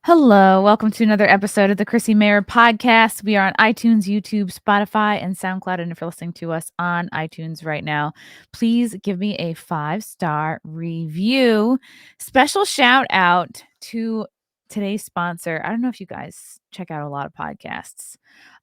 Hello, welcome to another episode of the Chrissie Mayr podcast. We are on iTunes, YouTube, Spotify, and SoundCloud. And if you're listening to us on iTunes right now, please give me a 5-star review. Special shout out to today's sponsor. I don't know if you guys check out a lot of podcasts,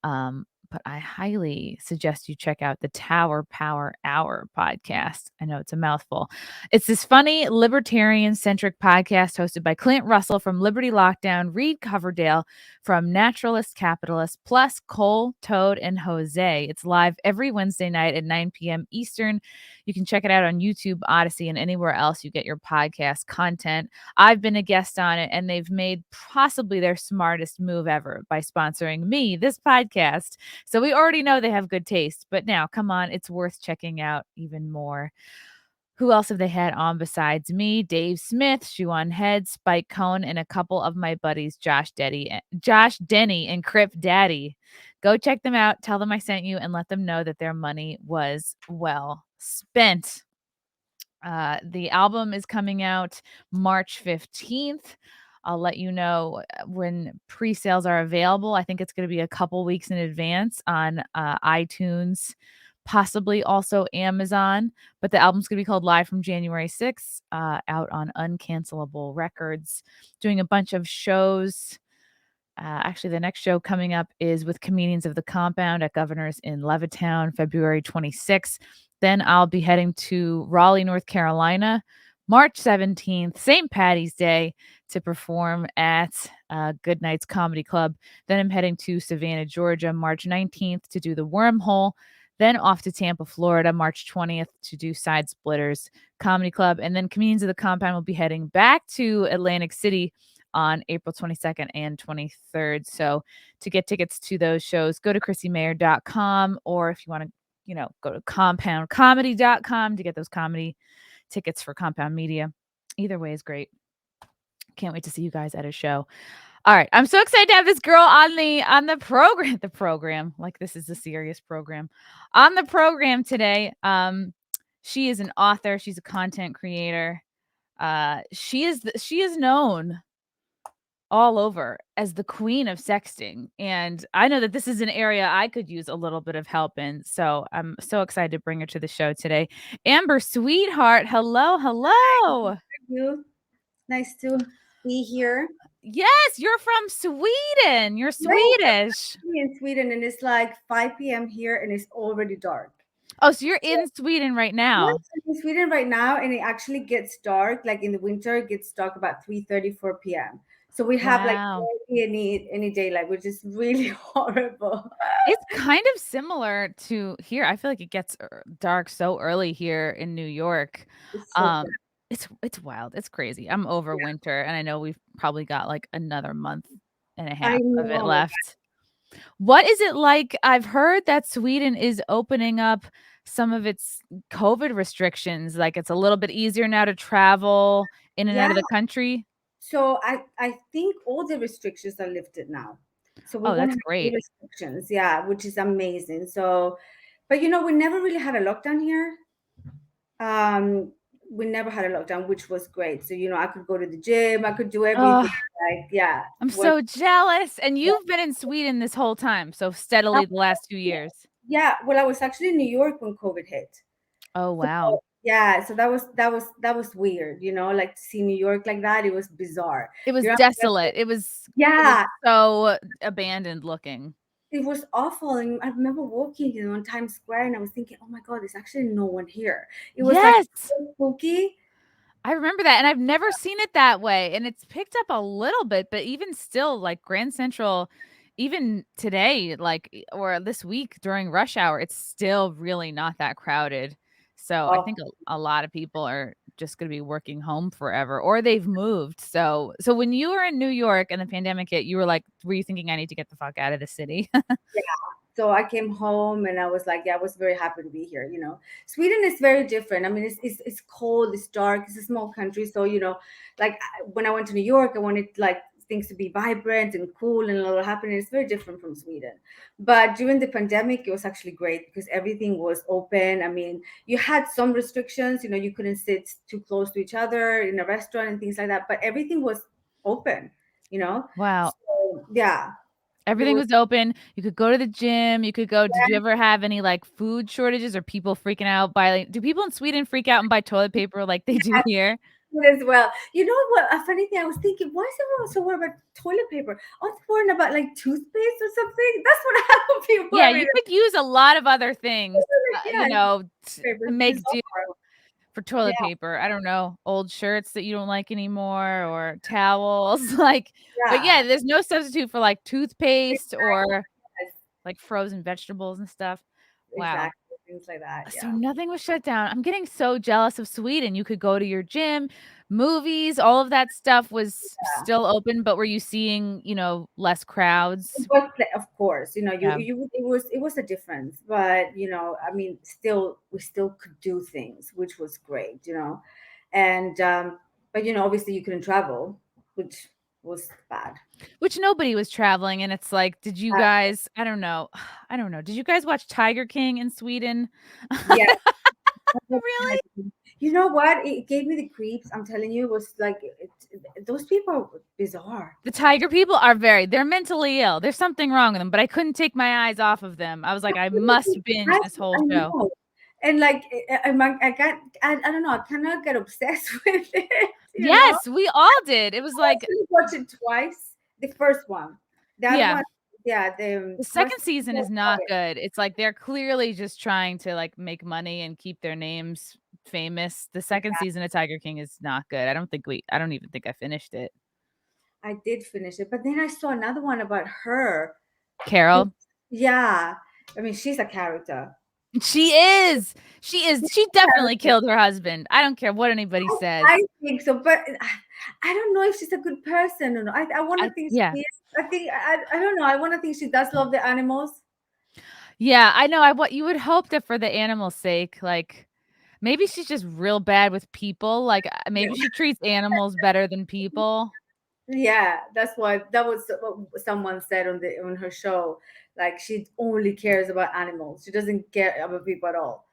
but I highly suggest you check out the Tower Power Hour podcast. I know it's a mouthful. It's this funny, libertarian centric podcast hosted by Clint Russell from Liberty Lockdown, Reed Coverdale from Naturalist Capitalist, plus Cole, Toad, and Jose. It's live every Wednesday night at 9 p.m. Eastern. You can check it out on YouTube, Odyssey, and anywhere else you get your podcast content. I've been a guest on it, and they've made possibly their smartest move ever by sponsoring me, this podcast. So we already know they have good taste, but now, come on, it's worth checking out even more. Who else have they had on besides me? Dave Smith, Shoe on Head, Spike Cohn, and a couple of my buddies, Josh Denny, and Crip Daddy. Go check them out. Tell them I sent you and let them know that their money was well spent. The album is coming out March 15th. I'll let you know when pre-sales are available. I think it's going to be a couple weeks in advance on iTunes, possibly also Amazon. But the album's going to be called Live from January 6th, out on Uncancelable Records. Doing a bunch of shows. Actually, the next show coming up is with Comedians of the Compound at Governor's in Levittown, February 26th. Then I'll be heading to Raleigh, North Carolina, March 17th, St. Patty's Day, to perform at Good Nights Comedy Club. Then I'm heading to Savannah, Georgia, March 19th to do the Wormhole. Then off to Tampa, Florida, March 20th to do Side Splitters Comedy Club. And then Comedians of the Compound will be heading back to Atlantic City on April 22nd and 23rd. So to get tickets to those shows, go to chrissymayr.com, or if you want to, go to compoundcomedy.com to get those comedy tickets for Compound Media. Either way is great. Can't wait to see you guys at a show. All right, I'm so excited to have this girl on the program. Like, this is a serious program. On the program today. She is an author, she's a content creator. She is known all over as the queen of sexting. And I know that this is an area I could use a little bit of help in. So I'm so excited to bring her to the show today. Amber, sweetheart. Hello. Hello. You. Nice to be here. Yes, you're from Sweden. You're Yes, Swedish. I'm in Sweden and it's like 5 p.m. here and it's already dark. Oh, so you're So, in Sweden right yes, now. I'm in Sweden right now and it actually gets dark. Like in the winter, it gets dark about 3:30, 4 p.m. So we have like Wow. barely any daylight, which is really horrible. It's kind of similar to here. I feel like it gets dark so early here in New York. It's so bad. Um, it's wild. It's crazy. I'm over winter, and I know we've probably got like another month and a I half of it know. left. What is it like? I've heard that Sweden is opening up some of its COVID restrictions. Like, it's a little bit easier now to travel in and out Yeah. of the country. So I think all the restrictions are lifted now. So we Oh, won't that's have any great. restrictions. Yeah, which is amazing. So, but we never really had a lockdown here. Um, we never had a lockdown, which was great. So, I could go to the gym, I could do everything. Oh, Like, yeah. I'm Well, so jealous. And you've been in Sweden this whole time, so steadily the last 2 years. yeah. Well, I was actually in New York when COVID hit. Oh, So wow. yeah, so that was weird, like to see New York like that. It was bizarre. It was You know, desolate. It was yeah, so abandoned looking. it was awful. And I remember walking, on Times Square, and I was thinking, oh my God, there's actually no one here. It was like Yes. so spooky. I remember that, and I've never seen it that way, and it's picked up a little bit, but even still, like, Grand Central, even today, like, or this week during rush hour, it's still really not that crowded. So, I Oh, think a lot of people are just gonna be working home forever, or they've moved. So when you were in New York and the pandemic hit, you were you thinking, "I need to get the fuck out of the city?" yeah. So I came home and I was like, yeah, I was very happy to be here. Sweden is very different. I mean, it's cold, it's dark, it's a small country. So, like when I went to New York, I wanted like things to be vibrant and cool and a little happening. It's very different from Sweden. But during the pandemic, it was actually great because everything was open. I mean, you had some restrictions, you couldn't sit too close to each other in a restaurant and things like that, but everything was open. you know. Wow. So yeah, there Everything was was open. You could go to the gym. You could go. Did you ever have any like food shortages or people freaking out by like, do people in Sweden freak out and buy toilet paper like they do here? food as well. You know what? A funny thing, I was thinking, why is everyone so worried about toilet paper? Aren't they worried about like toothpaste or something? That's what I would be Yeah, worried you about. could use a lot of other things, Like, you yeah, know, paper to is make do bizarre. for Yeah, toilet paper. I don't know, old shirts that you don't like anymore or towels, like but yeah, yeah, there's no substitute for, like, toothpaste or, yes, like, frozen vegetables and stuff. Wow. exactly. Things like that. So Yeah. nothing was shut down. I'm getting so jealous of Sweden. You could go to your gym, movies, all of that stuff was Yeah. still open, but were you seeing, less crowds? But of course, Yeah. it was a difference, but I mean, still we still could do things, which was great, and but obviously you couldn't travel, which was bad. Which nobody was traveling, and it's like, did you Uh, guys I don't know I don't know. Did you guys watch Tiger King in Sweden? yeah, Really? you know what? It gave me the creeps. I'm telling you, it was like those people are bizarre. The tiger people are they're mentally ill. There's something wrong with them, but I couldn't take my eyes off of them. I was like, "I must Absolutely. binge this whole I show." know. And like I can't I don't know, I cannot get obsessed with it. Yes, we all did. It was I like actually watched it twice. The first one. The other yeah. one, yeah, The the rest second season of is not good. It's like they're clearly just trying to, like, make money and keep their names famous. The second yeah, season of Tiger King is not good. I don't even think I finished it. I did finish it, but then I saw another one about her. Who, Carol? yeah, I mean, she's a character. She is. She is. She definitely Character. killed her husband. I don't care what anybody says. I think so, but I don't know if she's a good person or not. I want to think Yeah. she is. I think I don't know. I want to think she does love the animals. Yeah, I know. I what you would hope that for the animal's sake, like, maybe she's just real bad with people, like, maybe she treats animals better than people. Yeah, that was what someone said on her show. Like she only cares about animals. She doesn't care about people at all.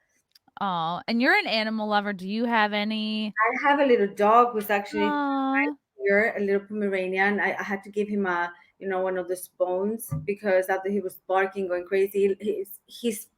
Oh, and you're an animal lover. Do you have any I have a little dog who's actually Aw. here, a little Pomeranian. I had to give him one of those bones because after he was barking, going crazy. He's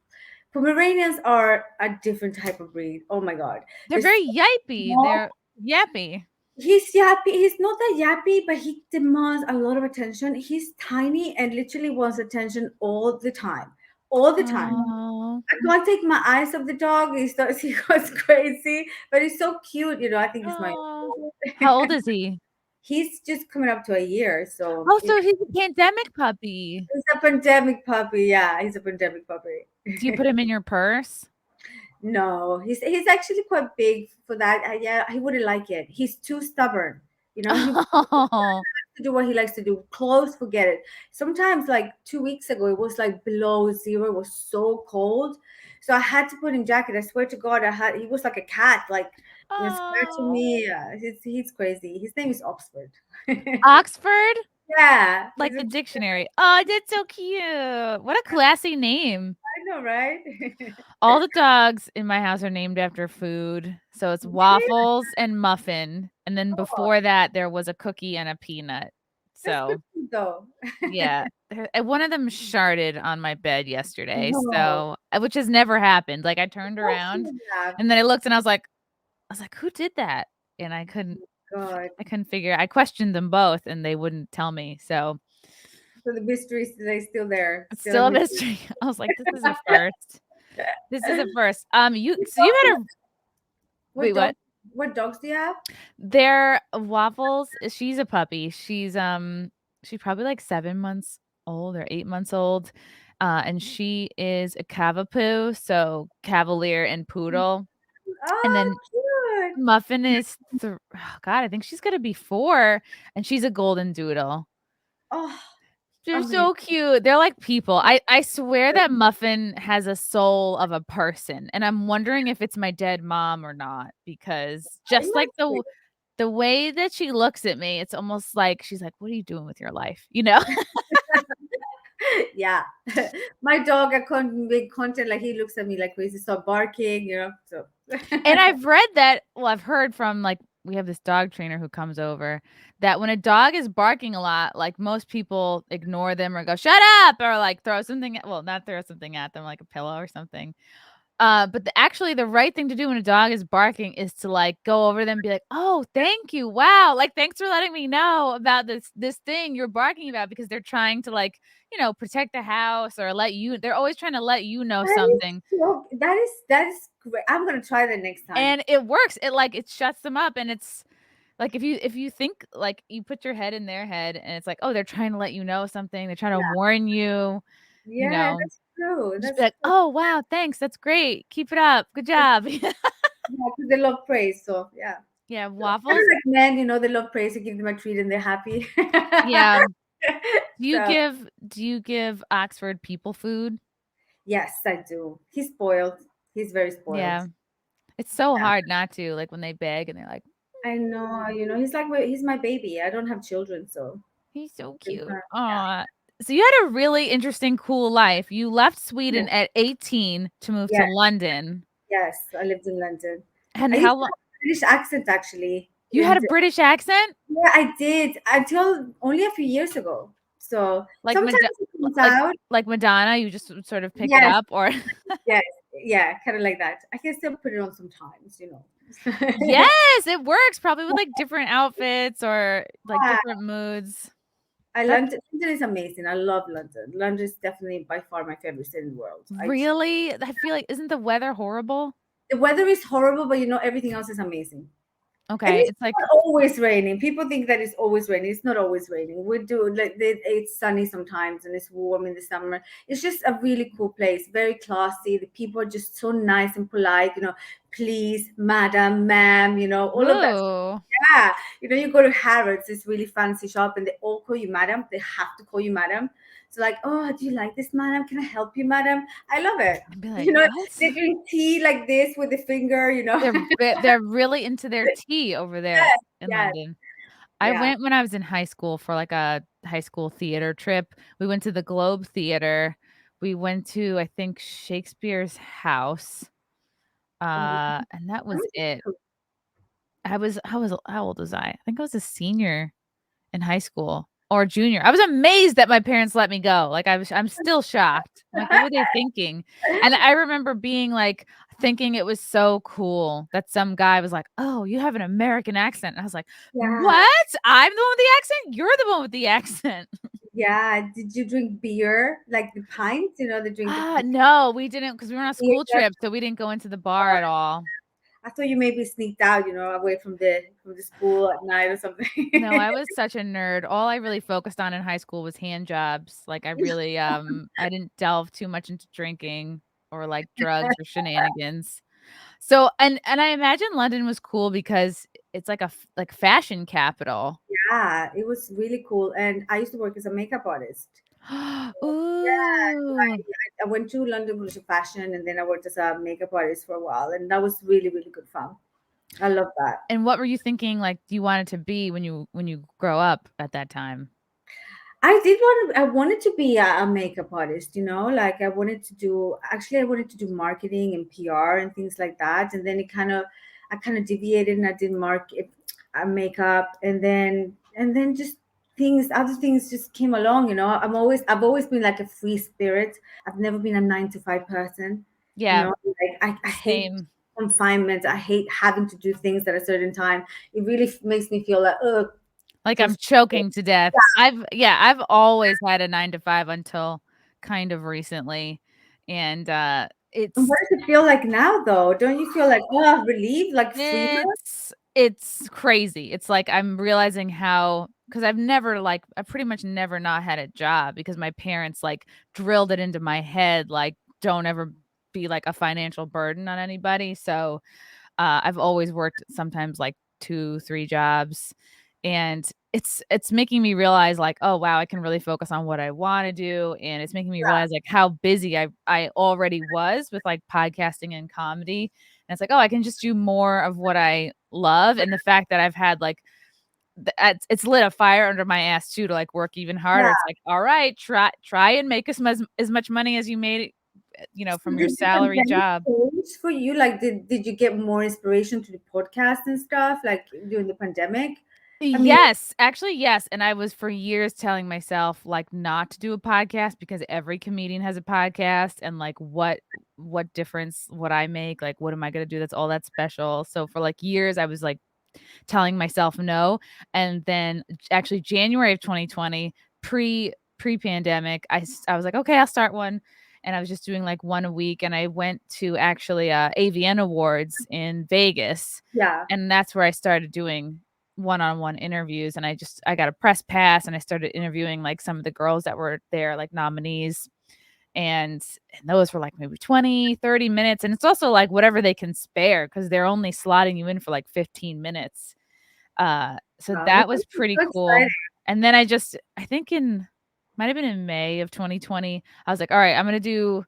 Pomeranians are a different type of breed. Oh my God. They're They're very so yippy. small. They're yappy. He's yappy. He's not that yappy, but he demands a lot of attention. He's tiny and literally wants attention all the time. All the time. Oh. I can't take my eyes off the dog. He goes crazy, but he's so cute. I think he's my Oh. How old is he? he's just coming up to a year, so Oh, so he's a pandemic puppy. he's a pandemic puppy. Yeah, he's a pandemic puppy. Do you put him in your purse? No, he's actually quite big for that. Yeah, he wouldn't like it. He's too stubborn. He Oh. to do what he likes to do. Clothes, forget it. Sometimes, like 2 weeks ago, it was like below zero. It was so cold, so I had to put in jacket. I swear to God, I had. He was like a cat, like scratching Oh. me. He's crazy. His name is Oxford. Oxford? Yeah, Like the dictionary. Oh, that's so cute. What a classy name. I know, right? All the dogs in my house are named after food. So it's Really? Waffles and Muffin, and then Oh, before that, there was a cookie and a peanut. that's good So, though. yeah, one of them sharted on my bed yesterday, No, so which has never happened. Like, I turned what around, should have? and then I looked, and I was like, "Who did that?" And God. I couldn't figure I questioned them both, and they wouldn't tell me, so So the mystery is still there, it's still a still a mystery. mystery. I was like, "This is a first. This is a first." What You dogs do you had a have? wait, What dog? what? What dogs do you have? They're Waffles, she's a puppy. She's probably, like, 7 months old or 8 months old, and she is a Cavapoo, so Cavalier and Poodle, and Oh, then cute. Muffin is oh god, I think she's gonna be 4, and she's a Golden Doodle. Oh, They're amazing. so cute. They're like people. I swear that Muffin has a soul of a person, and I'm wondering if it's my dead mom or not because It just like must be. the way that she looks at me, it's almost like she's like, "What are you doing with your life?" You know? Yeah. My dog, I can't make content like he looks at me like crazy, start barking. So And I've read that I've heard from, like, we have this dog trainer who comes over that when a dog is barking a lot, like most people ignore them or go, shut up, or like throw something at, well, not throw something at them, like a pillow or something. But actually the right thing to do when a dog is barking is to like go over them and be like, oh, thank you. Wow. Like, thanks for letting me know about this thing you're barking about, because they're trying to like, protect the house or they're always trying to let you know something. That is great. I'm gonna try that next time. And it works. It shuts them up, and it's like if you think like you put your head in their head and it's like, "Oh, they're trying to let you know something. They're trying to warn you," you Yeah, know, that's true. just be That's like, true. "Oh, wow, thanks. That's great. Keep it up. Good job." Yeah, because they love praise. So yeah. Yeah, So kind of waffles. like men, they love praise. You give them a treat and they're happy. Yeah. So Do you give Oxford people food? yes, I do. He's spoiled. He's very spoiled. Yeah. It's so Yeah, hard not to, like, when they beg and they're like, I know. He's my baby. I don't have children, so "He's so it's cute." not- Aw. So you had a really interesting, cool life. You left yeah. Sweden at 18 to move to Yes, London. yes. I lived in London. I And used how to long have a British accent actually, you had and a British accent? yeah, I did until only a few years ago. So Like sometimes Mad it comes like out. like Madonna, you just would sort of pick it Yes, up, or yes, yeah, kind of like that. I can still put it on sometimes. Yes, it works probably with, like, different outfits or, like, Yeah, different moods. I That's London is amazing. I love London. London is definitely by far my favorite city in the world. really I feel like, isn't the weather horrible? The weather is horrible, but everything else is amazing. And Okay, it's it's like not always raining. People think that it's always raining. It's not always raining. We do like it's sunny sometimes and it's warm in the summer. It's just a really cool place, very classy. The people are just so nice and polite. Please, madam, ma'am. All of that. ooh, Yeah, you go to Harrods, this really fancy shop, and they all call you madam. They have to call you madam. So like, oh, do you like this, madam? Can I help you, madam? I love it. I'd be like, You know, "What?" they drink tea like this with the finger. They're really into their tea over there Yes, in yes, London. I yeah. went when I was in high school for, like, a high school theater trip. We went to the Globe Theater. We went to, I think, Shakespeare's house, Oh, and that was sounds it. cool. How old was I? I think I was a senior in high school or junior. I was amazed that my parents let me go. Like, I'm still shocked. I'm like, "What were they thinking?" And I remember being, like, thinking it was so cool that some guy was like, "Oh, you have an American accent." And I was like, Yeah, "What? I'm the one with the accent? You're the one with the accent." yeah. Did you drink beer, like the pints? They drink the No, we didn't, not because we were on a beer. school trip, so we didn't go into the bar at all. I thought you maybe sneaked out, away from the school at night or something. No, I was such a nerd. All I really focused on in high school was hand jobs. Like, I really, I didn't delve too much into drinking or, like, drugs or shenanigans. So and I imagine London was cool because it's like a fashion capital. Yeah, it was really cool. And I used to work as a makeup artist. Yeah, so Ooh, I went to London College of Fashion, and then I worked as a makeup artist for a while, and that was really, really good fun. I love that. and what were you thinking, like, you wanted to be when you grow up at that time? I wanted to be a makeup artist, like I wanted to do marketing and PR and things like that. And then I kind of deviated and I did makeup, and then just other things just came along. I've always been like a free spirit. I've never been a 9 to 5 person. Yeah, Like I hate same. confinement. I hate having to do things at a certain time. It really makes me feel like, Like, I'm just choking to death. I've always had a 9 to 5 until kind of recently, and, And what does it feel like now, though? Don't you feel like, relieved, like freedom? it's crazy. It's like I'm realizing how, because 'cause I've pretty much never not had a job because my parents, like, drilled it into my head, like, "Don't ever be, like, a financial burden on anybody," so I've always worked sometimes like 2, 3 jobs, and it's making me realize like, "Oh, wow, I can really focus on what I wanna do," and it's making me realize, like, how busy I already was with, like, podcasting and comedy, and it's like, "Oh, I can just do more of what I love," and the fact that I've had, like, it's lit a fire under my ass too to, like, work even harder. Yeah, It's like, "Alright, try and make as much money as you made So from your did the salary pandemic job. change for you? Like, did you get more inspiration to the podcast and stuff like during the pandemic? I mean, Yes, actually, yes. And I was for years telling myself like not to do a podcast because every comedian has a podcast and like what difference would I make? Like what am I gonna do that's all that special? So for like years I was like telling myself no. And then actually January of 2020, pre-pandemic, I was like, okay, I'll start one. And I was just doing like one a week. And I went to actually AVN Awards in Vegas. yeah, And that's where I started doing one-on-one interviews. And I got a press pass and I started interviewing like some of the girls that were there, like nominees. And those were like maybe 20-30 minutes, and it's also like whatever they can spare because they're only slotting you in for like 15 minutes. So that that was was pretty so cool. exciting. And then I think in might have been in May of 2020, I was like, all right, I'm gonna do,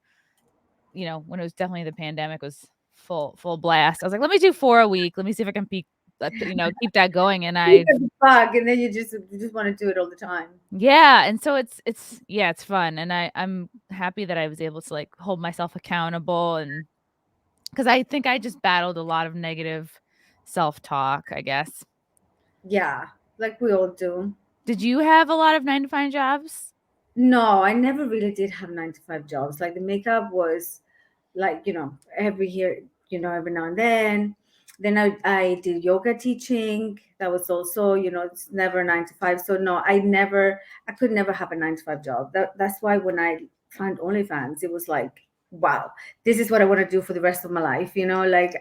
when it was definitely the pandemic was full blast. I was like, let me do 4 a week. Let me see if I can keep that going. And You I get the bug, and then you just want to do it all the time. Yeah, and so it's fun, and I'm happy that I was able to like hold myself accountable, and because I think I just battled a lot of negative self-talk, I guess. Yeah, like we all do. Did you have a lot of 9 to 5 jobs? No, I never really did have 9 to 5 jobs. Like the makeup was like, every year, every now and then. Then I did yoga teaching. That was also, it's never 9 to 5. So no, I could never have a 9 to 5 job. That's why when I found OnlyFans, it was like, wow, this is what I want to do for the rest of my life. Like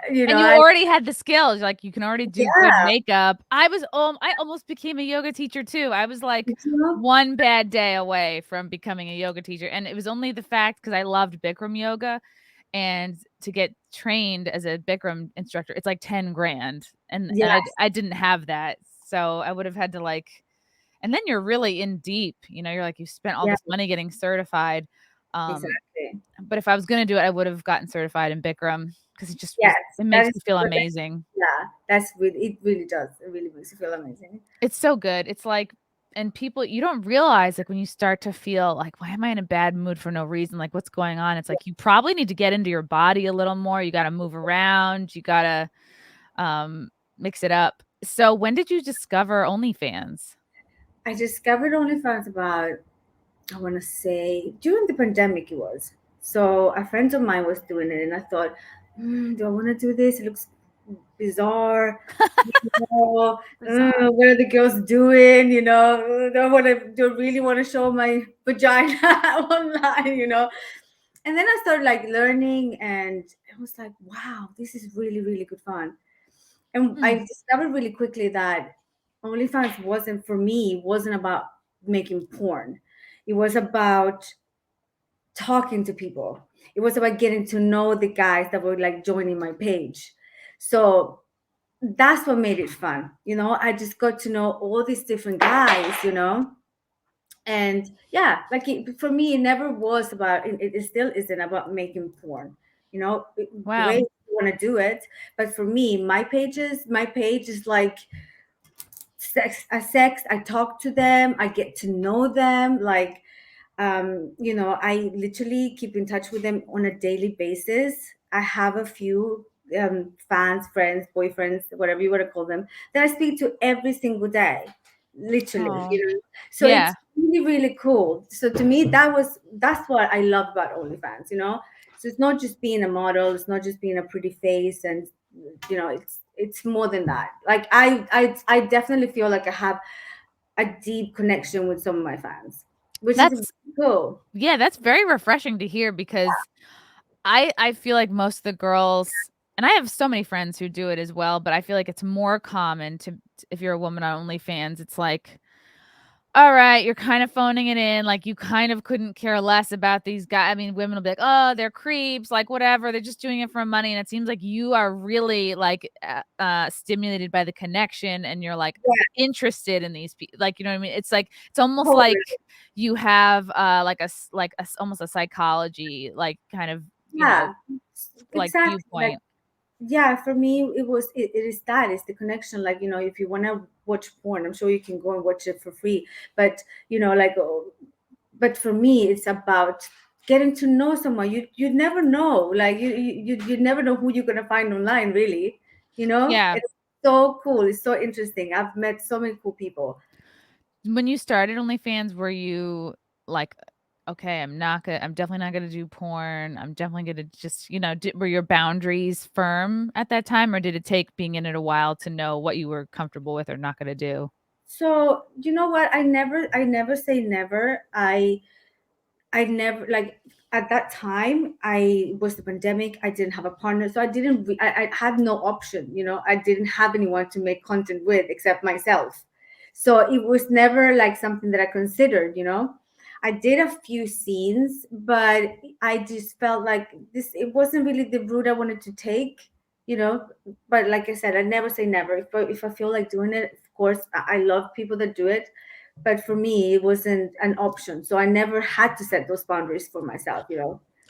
And you I already had the skills, like, you can already do good yeah, makeup. I almost became a yoga teacher too. I was, like, you know? one bad day away from becoming a yoga teacher, and it was only the fact because I loved Bikram yoga, and to get trained as a Bikram instructor, it's, like, 10 grand, and I Yes, I didn't have that, so I would have had to, like, and then you're really in deep, you're like, you spent all yeah, this money getting certified, um, exactly. but if I was gonna do it, I would have gotten certified in Bikram because Yes, it that makes is you feel correct. amazing. Yeah, that's really, it really does. It really makes you feel amazing. It's so good. It's like, and people, you don't realize, like, when you start to feel like, why am I in a bad mood for no reason? Like, what's going on? It's like you probably need to get into your body a little more. You gotta move around. You gotta um mix it up. So when did you discover OnlyFans? I discovered OnlyFans about, I want to say, during the pandemic it was. So a friend of mine was doing it, and I thought, do I want to do this? It looks bizarre. Oh, Bizarre. what are the girls doing? Do I really want to show my vagina online? And then I started like learning, and I was like, wow, this is really, really good fun. And I Hmm. discovered really quickly that OnlyFans wasn't for me, wasn't about making porn. It was about talking to people. It was about getting to know the guys that were like joining my page. So that's what made it fun. I just got to know all these different guys. And yeah, like for me, it never was about, it still isn't about making porn. Wow. Great, you want to do it. But for me, my page is like sex. I talk to them, I get to know them. Like, I literally keep in touch with them on a daily basis. I have a few fans, friends, boyfriends, whatever you want to call them, that I speak to every single day, literally. Oh, So yeah. it's really, really cool. So to me, that's what I love about OnlyFans. So it's not just being a model, it's not just being a pretty face, and it's more than that. Like I definitely feel like I have a deep connection with some of my fans, which is That's cool. yeah, that's very refreshing to hear because I feel like most of the girls, and I have so many friends who do it as well, but I feel like it's more common if you're a woman on OnlyFans, it's like, all right, you're kind of phoning it in, like you kind of couldn't care less about these guys. I mean, women will be like, oh, they're creeps, like whatever, they're just doing it for money. And it seems like you are really like stimulated by the connection, and you're like Yeah, interested in these people. Like, you know what I mean? It's like it's almost totally. like you have almost a psychology like kind of Yeah, like exactly. Like, viewpoint. yeah, for me, it is that, it's the connection. Like, if you want to watch porn, I'm sure you can go and watch it for free. But like, but for me, it's about getting to know someone. You never know. Like you never know who you're gonna find online. Really, Yeah. it's so cool. It's so interesting. I've met so many cool people. When you started OnlyFans, were you like, "Okay, I'm definitely not gonna do porn. I'm definitely gonna just," were your boundaries firm at that time, or did it take being in it a while to know what you were comfortable with or not gonna do? So you know what? I never say never. I never like at that time I was the pandemic. I didn't have a partner, so I had no option. I didn't have anyone to make content with except myself. So it was never like something that I considered. I did a few scenes, but I just felt like this. It wasn't really the route I wanted to take. You know, but like I said, I never say never. If I feel like doing it, of course, I love people that do it, but for me it wasn't an option, so I never had to set those boundaries for myself.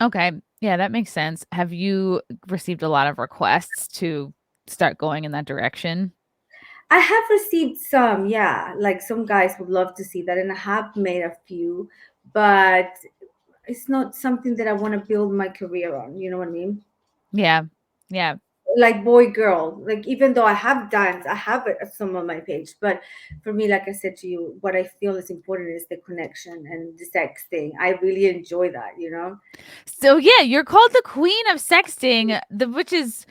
Okay. Yeah, that makes sense. Have you received a lot of requests to start going in that direction? I have received some, yeah, like some guys would love to see that, and I have made a few, but it's not something that I want to build my career on, you know what I mean? Yeah. Yeah. Like boy girl, like even though I have dance, I have it some on my page, but for me, like I said to you, what I feel is important is the connection and the sex thing. I really enjoy that. So, yeah, you're called the queen of sexting, which is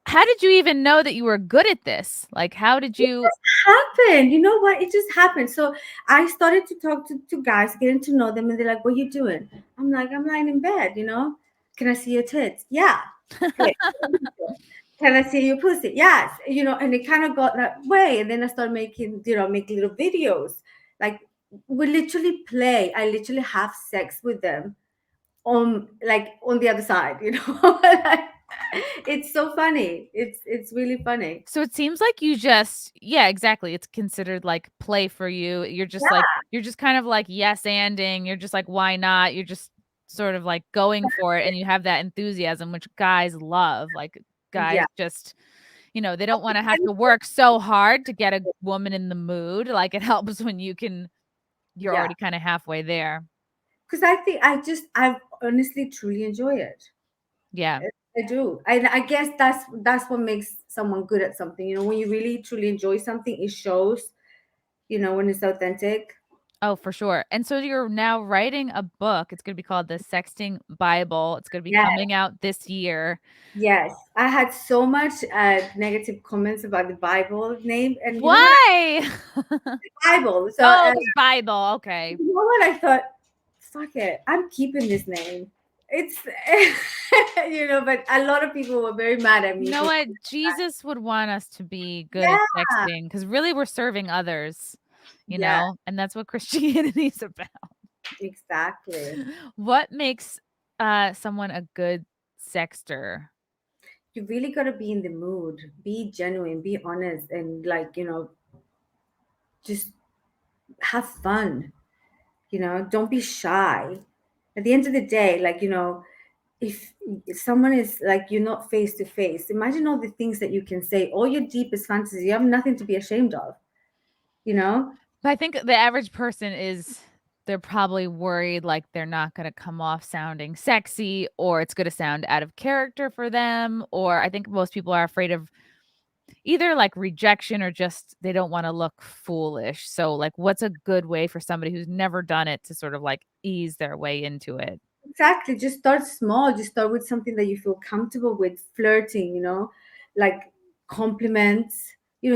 how did you even know that you were good at this? Like, how did you Happened. You know what? It just happened. So I started to talk to guys, getting to know them, and they're like, "What are you doing?" I'm like, "I'm lying in bed. Can I see your tits?" Yeah. Click. Can I see your pussy? Yes. And it kind of got that way. And then I started make little videos. Like we literally play. I literally have sex with them on the other side. Like, it's so funny. It's really funny. So it seems like you just yeah, exactly. It's considered like play for you. You're just kind of like yes anding. You're just like why not? You're just sort of like going for it and you have that enthusiasm which guys love. Like Yeah. guys just they don't want to have to work so hard to get a woman in the mood. Like it helps when you're Yeah. already kind of halfway there. Because I think I honestly truly enjoy it. Yeah. I do. I guess that's what makes someone good at something. When you really truly enjoy something, it shows. When it's authentic. Oh, for sure. And so you're now writing a book. It's going to be called The Sexting Bible. It's going to be Yeah. coming out this year. Yes. I had so much negative comments about the Bible name, and you know what? Why? Bible. So Oh, it's Bible. Okay. you know what I thought? Fuck it. I'm keeping this name. It's but a lot of people were very mad at You me know for what? Jesus would want us to be good at yeah, sexting because really we're serving others, yeah, and that's what Christianity is about. exactly. What makes someone a good sexter? You really got to be in the mood, be genuine, be honest, and like just have fun. Don't be shy. At the end of the day, like if someone is like you're not face to face, imagine all the things that you can say, all your deepest fantasies. You have nothing to be ashamed of. You know But I think the average person is they're probably worried like they're not going to come off sounding sexy or it's going to sound out of character for them or I think most people are afraid of either like rejection or just they don't want to look foolish. So like what's a good way for somebody who's never done it to sort of like ease their way into it? Exactly. Just start small. Just start with something that you feel comfortable with, flirting, like compliments,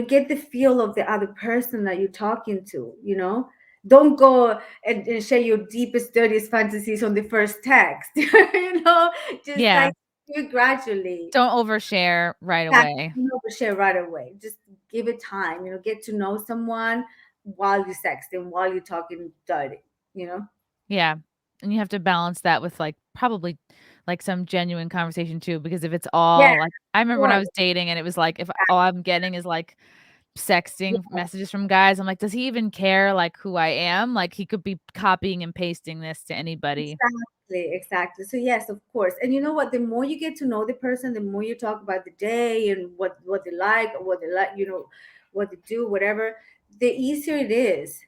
get the feel of the other person that you're talking to. Don't go and share your deepest, dirtiest fantasies on the first text, just Yeah. like do it gradually. Don't overshare right That away. share right away. Just give it time, get to know someone while you're sexting, while you're talking dirty. Yeah. And you have to balance that with like probably like some genuine conversation too, because if it's Yeah, all like I remember when I sure. was dating and it was like if all I'm getting is like sexting messages from guys, I'm like, does he even care like who I am? Like he could be copying and pasting this to anybody. Exactly, exactly. So yes, of course. And you know what? The more you get to know the person, the more you talk about the day and what they like, or what they like, what they do, whatever, the easier it is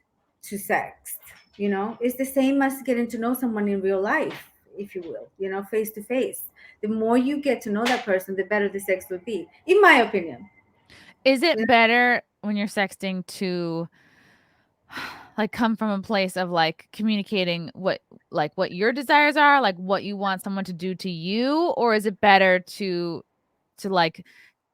to sext. It's the same as getting to know someone in real life. if you will, face to face. The more you get to know that person, the better the sex will be, in my opinion. Is You it know? better when you're sexting to like come from a place of like communicating what your desires are, like what you want someone to do to you, or is it better to like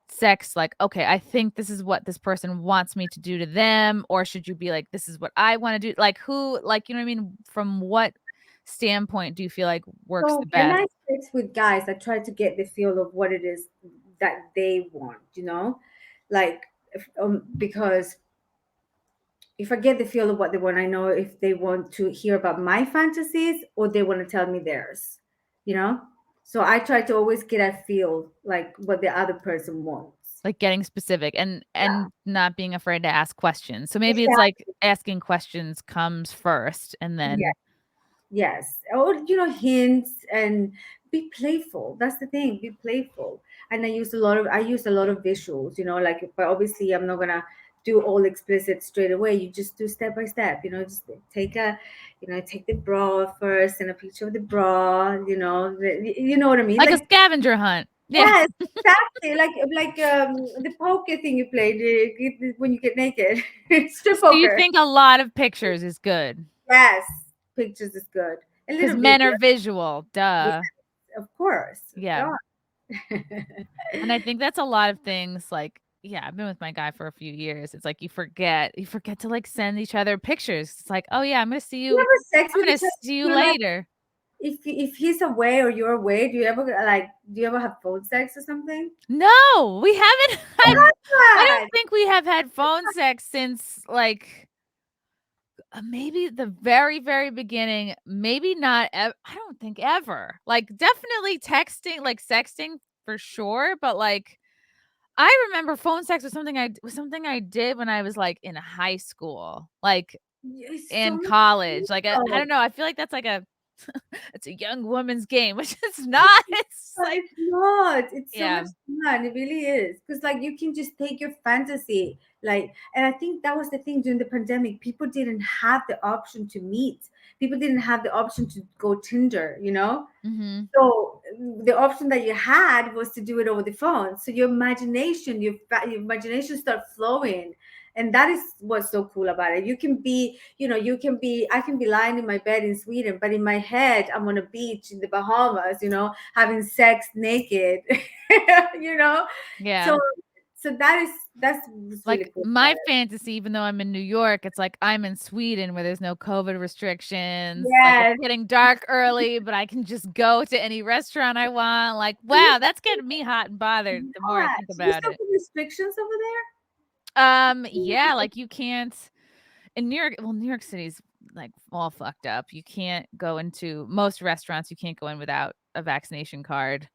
sex like, okay, I think this is what this person wants me to do to them, or should you be like, this is what I want to do? Like who, like, you know what I mean? From what standpoint do you feel like works So the when best? I sex with guys, I try to get the feel of what it is that they want, like because if I get the feel of what they want, I know if they want to hear about my fantasies or they want to tell me theirs, you know? So I try to always get a feel like what the other person wants. Like getting specific and not being afraid to ask questions. So maybe it's like Exactly. asking questions comes first and then Yes. Or, hints and be playful. That's the thing. Be playful. And I use a lot of visuals, like, but obviously I'm not gonna do all explicit straight away. You just do step by step, just take the bra first and a picture of the bra, you know what I mean? like a Like, scavenger hunt. Yeah. yes, exactly. Like the poker thing you played when you get naked. Strip So you poker. think a lot of pictures is good Yes. Pictures is good. A because little men video. are visual. Yes, Duh. of course. Yeah. God. And I think that's a lot of things like, yeah, I've been with my guy for a few years. It's like you forget to like send each other pictures. It's like, oh yeah, You ever sex I'm with gonna each other? see you You're like, later. if he's away or you're away, do you ever have phone sex or something? No, we haven't had I don't God. think we have had phone sex since like maybe the very, very beginning, maybe not I don't think ever. Like, definitely texting, like, sexting for sure, but, like, I remember phone sex was something I did when I was, like, in high school, like, It's so and much college, like, I fun. don't know, I feel like that's like a it's a young woman's game, which it's not, it's But like it's not. It's so yeah, much fun. It really is. Because like you can just take your fantasy. And I think that was the thing during the pandemic. People didn't have the option to meet. People didn't have the option to go Tinder. mhm, So the option that you had was to do it over the phone. So your imagination start flowing, and that is what's so cool about it. I can be lying in my bed in Sweden, but in my head, I'm on a beach in the Bahamas, having sex naked, you know. yeah. So that's what's really Like, cool about my it. fantasy, even though I'm in New York, it's like I'm in Sweden where there's no COVID restrictions, like, it's Yes, getting dark early, but I can just go to any restaurant I want, like, wow, that's getting me hot and bothered the more I yeah. think Do you about still it. have restrictions over Yeah, like, you can't in New York City's, like, all fucked up. You can't go into most restaurants, you can't go in without a vaccination card.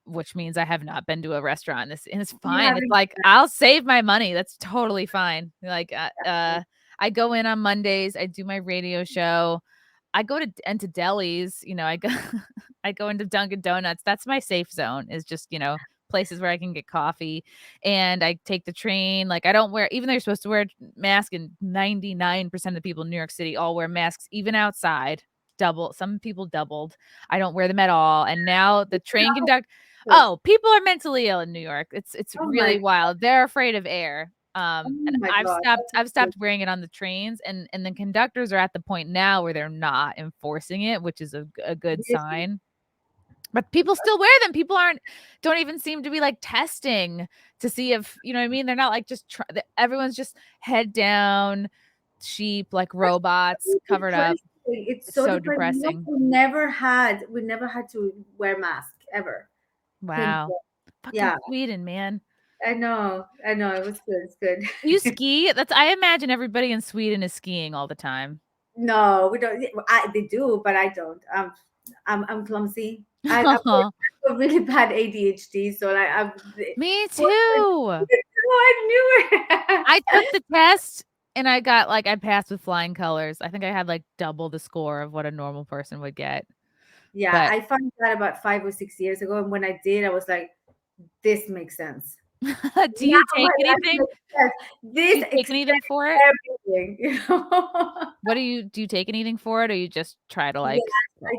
Which means I have not been to a restaurant, and it's You fine. It's haven't. like, I'll save my money, that's totally fine. Like, I go in on Mondays, I do my radio show, I go into delis, I go I go into Dunkin' Donuts, that's my safe zone is just, places where I can get coffee, and I take the train, like, I don't wear even though you're supposed to wear a mask, and 99% of the people in New York City all wear masks even outside, some people doubled. I don't wear them at all, and now the train conductor oh, people are mentally ill in New York. It's Oh my, really wild. They're afraid of air. oh And my I've God. stopped I've stopped wearing it on the trains, and the conductors are at the point now where they're not enforcing it, which is a good Really? sign. But people still wear them. People don't even seem to be, like, testing to see if you know what I mean? They're not, like, just everyone's just head down, sheep, like That's robots, so covered up. depressing. It's It's so so depressing. depressing. We never had to wear masks ever. Thank Wow. God. Fucking Yeah, Sweden, man. I know. I know. It was good. It's You good. ski? I imagine everybody in Sweden is skiing all the time. No, we don't. They do, but I don't. I'm clumsy. I've got really bad ADHD, so like Me too. I knew it. I took the test and I passed with flying colors. I think I had, like, double the score of what a normal person would get. Yeah, But I found that about 5 or 6 years ago, and when I did, I was like, "This makes sense." Do Now you my take life anything? makes sense. Do This you take explains anything for it? everything, you know? What do you take anything for it, or you just try to, Yes, like, well,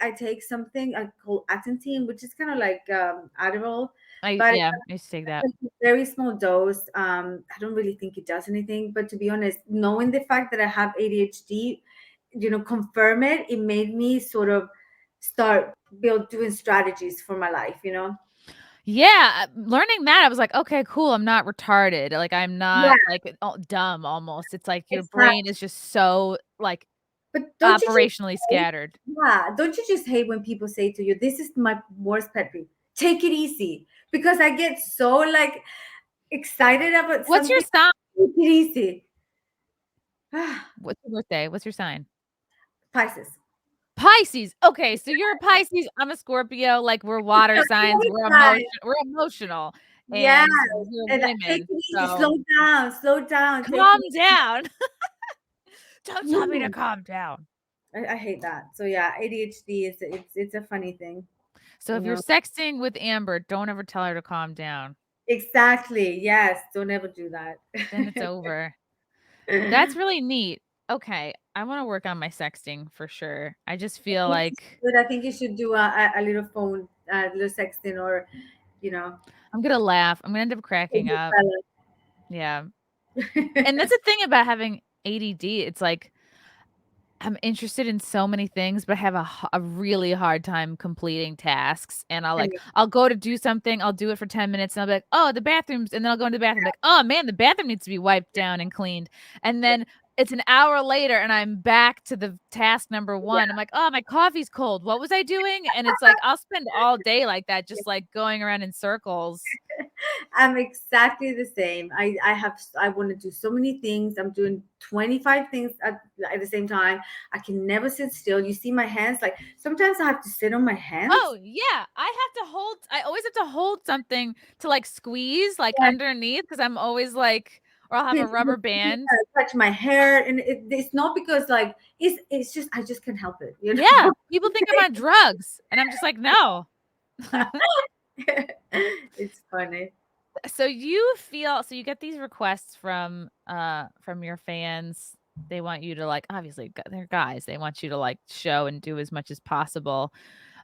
I take something I call atentine, which is kind of like Adderall, but I used to take that. it's a very small dose. I don't really think it does anything, but to be honest, knowing the fact that I have ADHD, confirm it. It made me sort of start build doing strategies for my life. Yeah, learning that, I was like, "Okay, cool, I'm not retarded." Like, I'm Yeah, not, like, dumb almost. It's like your brain exactly. is just so, like, But don't you just operationally hate? scattered. Yeah, don't you just hate when people say to you, "This is my worst pet peeve. Take it easy," because I get so like excited about What's your something. sign? Take it easy. What's your birthday? What's your sign? Pisces. Pisces. Okay, so you're a Pisces, I'm a Scorpio, like, we're water signs, we're emotional, Yes, and we're and take women, it easy. so Slow down. Take calm it down. Don't tell me to easy. calm down. I hate that. So yeah, ADHD is it's a funny thing, So you if you're know. sexting with Amber, don't ever tell her to calm down. Exactly. Yes. Don't ever do that. Then it's over. That's really neat. Okay, I wanna work on my sexting for sure. I just feel like But I think you should do a little phone, little sexting, or you know, I'm gonna laugh. I'm gonna end up with cracking your up. Yeah. And fella. that's the thing about having ADD, it's like I'm interested in so many things, but I have a really hard time completing tasks, and I mean, I'll go to do something, I'll do it for 10 minutes, and I'll be like, "Oh, the bathrooms," and then I'll go into the bathroom, like, "Oh, man, the bathroom needs to be wiped down and cleaned," and then it's an hour later, and I'm back to the task number 1. I'm like, "Oh, my coffee's cold. What was I doing?" And it's like, I'll spend all day like that, yeah. just, like, going around in circles. I'm exactly the same. I want to do so many things. I'm doing 25 things at the same time. I can never sit still. You see my hands, like sometimes I have to sit on my hands. Oh, yeah, I always have to hold something to, like, squeeze, like, Yeah, underneath because 'cause I'm always, like or I'll have a rubber band. touch my hair, and it's not because like it's just I just can't help it. Yeah, people think I'm on drugs, and I'm just like, "No." It's funny. So you feel so you get these requests from your fans. They want you to, like obviously, they're guys, they want you to, like, show and do as much as possible.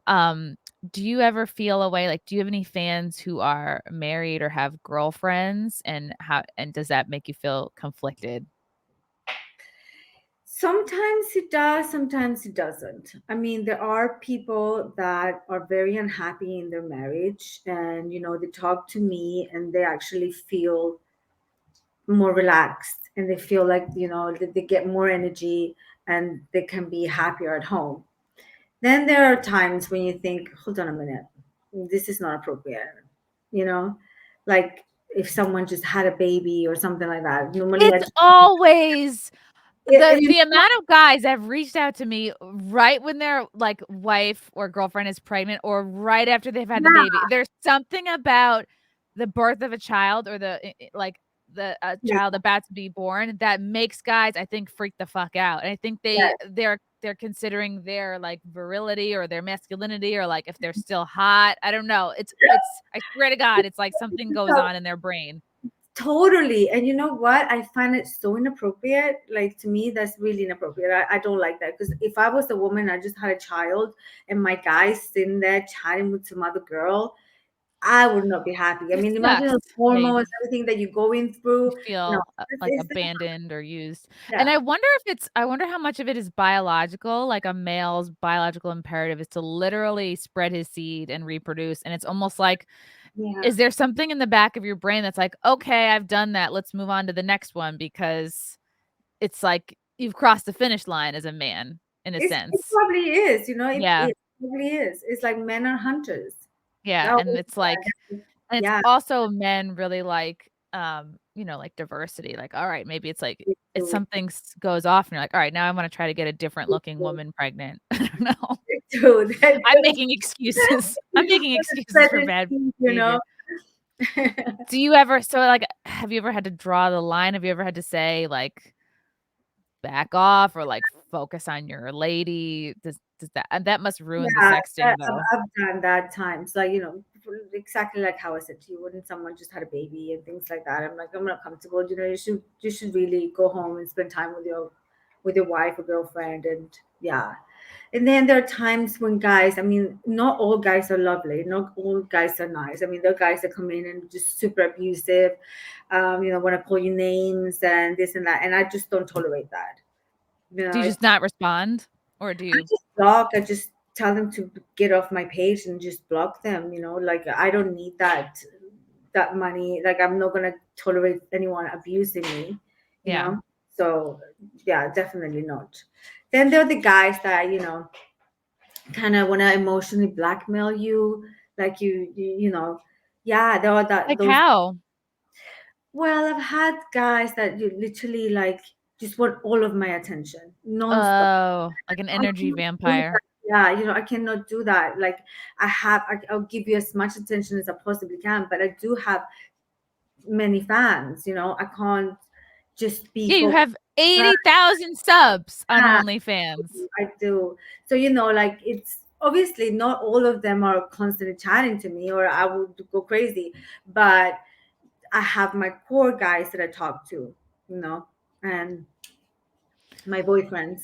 Um, do you ever feel a way like, do you have any fans who are married or have girlfriends, and does that make you feel conflicted? Sometimes it does, sometimes it doesn't. I mean, there are people that are very unhappy in their marriage, and they talk to me and they actually feel more relaxed, and they feel like, that they get more energy and they can be happier at home. Then there are times when you think, hold on a minute, this is not appropriate. You know, like if someone just had a baby or something like that. Normally, I It's just, always yeah, the amount of guys that have reached out to me right when their, like, wife or girlfriend is pregnant or right after they've had the baby. There's something about the birth of a child or like, the yeah, child about to be born that makes guys, I think, freak the fuck out, and I think yeah. they're considering their, like, virility or their masculinity or, like, if they're still hot. I don't know. It's I swear to God, it's like something goes So on in their brain. totally. And you know what? I find it so inappropriate. Like to me, that's really inappropriate. I don't like that. Because if I was a woman, I just had a child, and my guy's sitting there chatting with some other girl, I would not be happy. I It mean, imagine sucks. the Yeah, hormones, everything that you're going you through. No, feel, like, it's abandoned or used, and yeah, I wonder how much of it is biological, like, a male's biological imperative is to literally spread his seed and reproduce, and it's almost like, yeah. is there something in the back of your brain that's like, "Okay, I've done that, let's move on to the next one," because it's like you've crossed the finish line as a man, in a It sense. probably is. Yeah, It probably is. It's like men are hunters. yeah, Oh, and it's like and it's yeah. also men really like, like diversity, like, all right, maybe it's like it's something goes off and you're like, "All right, now I wanna try to get a different looking woman pregnant." I don't know. Dude, I'm making excuses. I'm making excuses for that bad is, behavior. Do you ever so, like, have you ever had to draw the line? Have you ever had to say, like, back off or, like, focus on your lady? Does that and that must ruin the Yeah, sexting, though. I've done that times. Like, exactly like how I said to you, when someone just had a baby and things like that, I'm like, I'm not comfortable. You should really go home and spend time with your wife or girlfriend, and yeah. And then there are times when guys, I mean, not all guys are lovely, not all guys are nice. I mean, there are guys that come in and just super abusive, want to call you names and this and that, and I just don't tolerate that. Do you It's, just not respond, or do I you? just block. I just tell them to get off my page and just block them. Like I don't need that money. Like I'm not gonna tolerate anyone abusing me. You Yeah. know. So yeah, definitely not. Then there are the guys that kind of want to emotionally blackmail you, like yeah, there are that Like those. how? Well, I've had guys that you literally like just want all of my attention nonstop. Oh, like an I energy cannot do vampire. that. Yeah, I cannot do that. Like I'll give you as much attention as I possibly can, but I do have many fans. I can't just be Yeah, you focused. have 80,000 subs on Yeah, OnlyFans. I do. So like it's obviously not all of them are constantly chatting to me, or I would go crazy. But I have my core guys that I talk to, you know, and my boyfriends,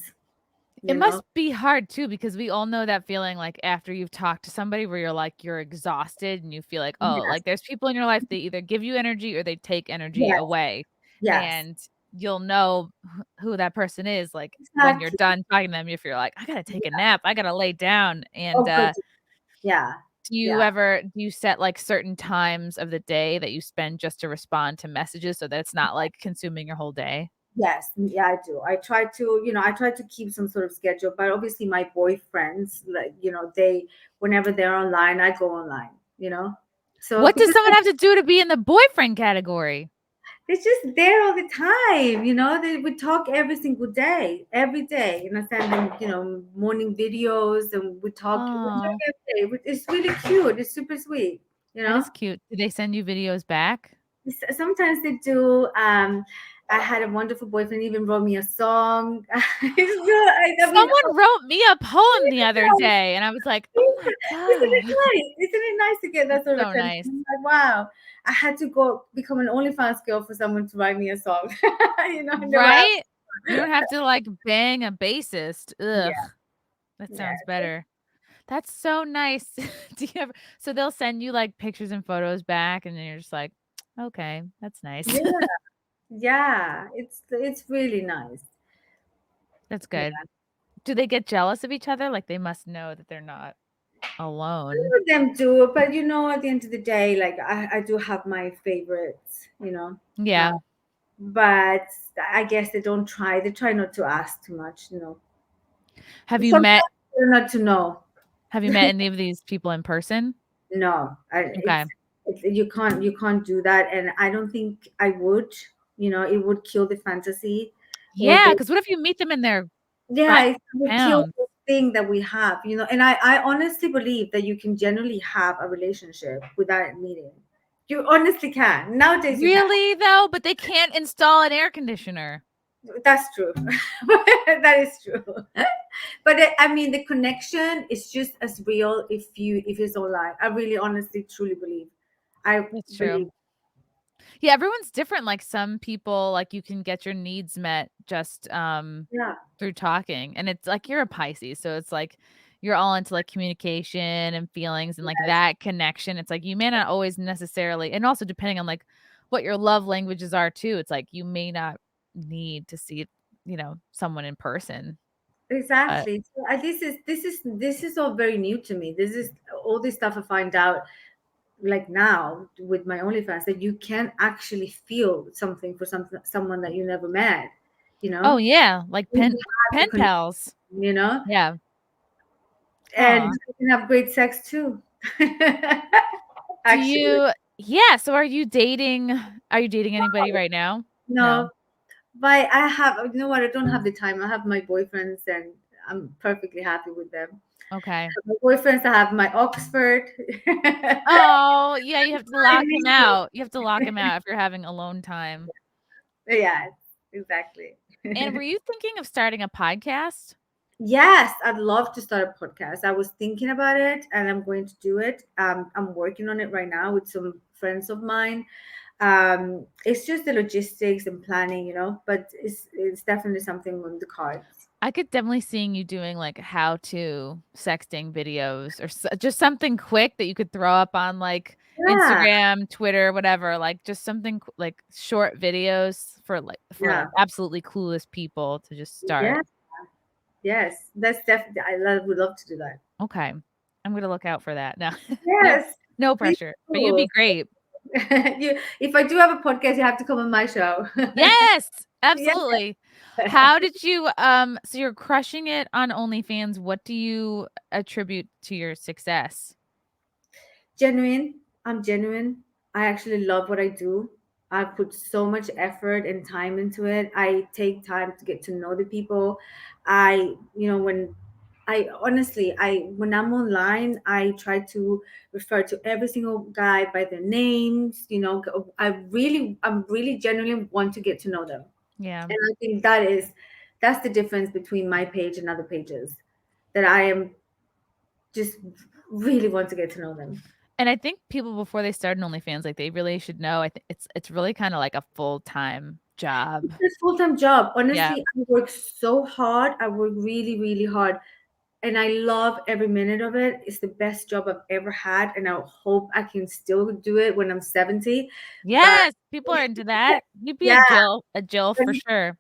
It you know. must be hard too, because we all know that feeling, like, after you've talked to somebody where you're, like, you're exhausted and you feel like, oh, Yes, like, there's people in your life, they either give you energy or they take energy yes, away, yes, and you'll know who that person is, like, when you're exactly. done talking to them, if you're like, "I gotta take a nap, I gotta lay down," and, Oh, good. Yeah, yeah. do you set, like, certain times of the day that you spend just to respond to messages so that it's not, like, consuming your whole day? Yes, yeah, I do. I try to keep some sort of schedule, but obviously my boyfriends, like, whenever they're online, I go online, you know? So What does because someone have to do to be in the boyfriend category? they're just there all the time, they we talk every single day, every day, send them, morning videos, and we talk Oh. every day. It's really cute. It's super sweet, you That know? is cute. Do they send you videos back? Sometimes they do. I had a wonderful boyfriend, even wrote me a song. It's good. I mean, Someone wrote me a poem the other day, and I was like, "Oh my isn't it god." nice? Isn't it nice to get that It's sort of so attention? nice. I'm like, wow, I had to go become an OnlyFans girl for someone to write me a song. I never have. Right? You don't have to, like, bang a bassist. Ugh, Yeah, that yeah, sounds better. That's so nice. Do you ever so they'll send you, like, pictures and photos back, and then you're just like, "Okay, that's nice." yeah, yeah. It's really nice. That's Yeah. good. Do they get jealous of each other? Like, they must know that they're not alone. Some of them do, but at the end of the day, like I do have my favorites, Yeah. but I guess they don't try. They try not to ask too much. Have you Sometimes met they're not to know. have you met any of these people in person? No, Okay. you can't do that, and I don't think I would. It would kill the fantasy, or Yeah, because what if you meet them and they're yeah, 500 it would kill pounds? the thing that we have. And I honestly believe that you can generally have a relationship without meeting. You honestly can. Nowadays, you can. Really, though? But they can't install an air conditioner. That's true. That is true. But I mean, the connection is just as real if it's online. I really, honestly, truly believe. I That's true. believe. Yeah, everyone's different, like, some people, like, you can get your needs met just, Yeah, through talking, and it's like you're a Pisces, so it's like you're all into, like, communication and feelings and, like, yes, that connection. It's like you may not always necessarily and also depending on, like, what your love languages are too, it's like you may not need to see, someone in person, but exactly. So, this is all very new to me. This is all this stuff I find out like now with my OnlyFans, that you can actually feel something for someone that you never met. You oh, know, yeah, like you pen have the pals. connection. Yeah. And Aw. you can have great sex too. Do Actually, you yeah, so are you dating anybody right now? No. no, but I have. You know what? I don't have the time. I have my boyfriends, and I'm perfectly happy with them. Okay. My boyfriends. I have my Oxford. Oh, yeah, you have to I lock him need to- out. You have to lock him out if you're having alone time. Yeah, exactly. And were you thinking of starting a podcast? Yes, I'd love to start a podcast. I was thinking about it and I'm going to do it. I'm working on it right now with some friends of mine. It's just the logistics and planning, but it's definitely something on the cards. I could definitely seeing you doing like how to sexting videos or just something quick that you could throw up on like Yeah, Instagram, Twitter, whatever, like just something like short videos for yeah, like absolutely clueless people to just start. yeah, yes. That's definitely. would love to do that. Okay. I'm gonna look out for that. No, no, Yes, no please pressure, but you'd do. be great. If I do have a podcast, you have to come on my show. Yes, Yeah. absolutely. How did you, so you're crushing it on OnlyFans. What do you attribute to your success? Genuine. I'm genuine. I actually love what I do. I put so much effort and time into it. I take time to get to know the people. When I honestly, when I'm online, I try to refer to every single guy by their names. I'm really genuinely want to get to know them, Yeah. and I think that's the difference between my page and other pages. That I am just really want to get to know them. And I think people before they start an OnlyFans, like, they really should know, I think it's really kinda like a full-time job. It's a full-time job. Yeah. Honestly, I work so hard. I work really, really hard. And I love every minute of it. It's the best job I've ever had. And I hope I can still do it when I'm 70. But Yes, people are into that. You'd be yeah, A Jill but for sure.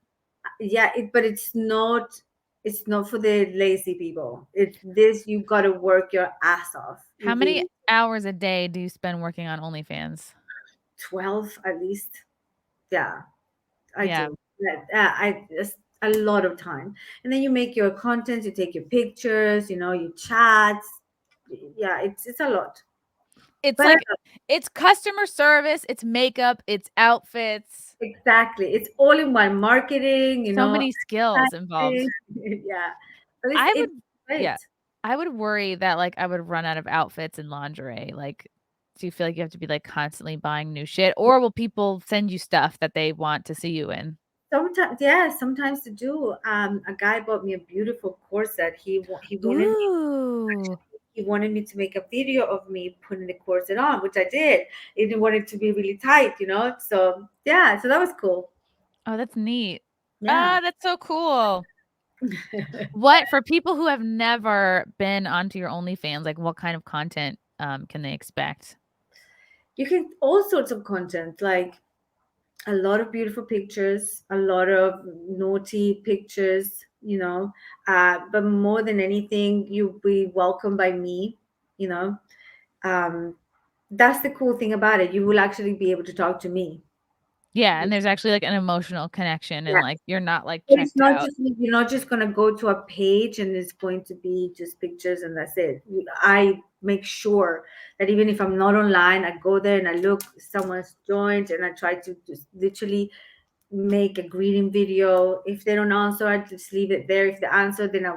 yeah, but it's not for the lazy people. It's this, you gotta work your ass off. How You many really hours a day do you spend working on OnlyFans? 12 at least. Yeah. I Yeah. do. It's a lot of time. And then you make your content, you take your pictures, you chat. Yeah, it's a lot. It's But I like love it's customer service, it's makeup, it's outfits, exactly. It's all in one marketing, so many skills involved. advertising. Yeah. But it's I would it's great. yeah. I would worry that, like, I would run out of outfits and lingerie, like, do you feel like you have to be, like, constantly buying new shit, or will people send you stuff that they want to see you in? Sometimes, yeah, sometimes to do. A guy bought me a beautiful corset. Ooh. He wanted me to make a video of me putting the corset on, which I did. He didn't want it to be really tight. So yeah, so that was cool. Oh, that's neat. Yeah. Ah, that's so cool. What for people who have never been onto your OnlyFans, like, what kind of content, can they expect? You can all sorts of content, like a lot of beautiful pictures, a lot of naughty pictures, but more than anything, you'll be welcomed by me, you know. Um, that's the cool thing about it. You will actually be able to talk to me. Yeah, and there's actually, like, an emotional connection and, like, you're not, like, But it's checked not out. just you're not just gonna go to a page and it's going to be just pictures and that's it. I make sure that even if I'm not online, I go there and I look, someone's joined, and I try to just literally make a greeting video. If they don't answer, I just leave it there. If they answer, then I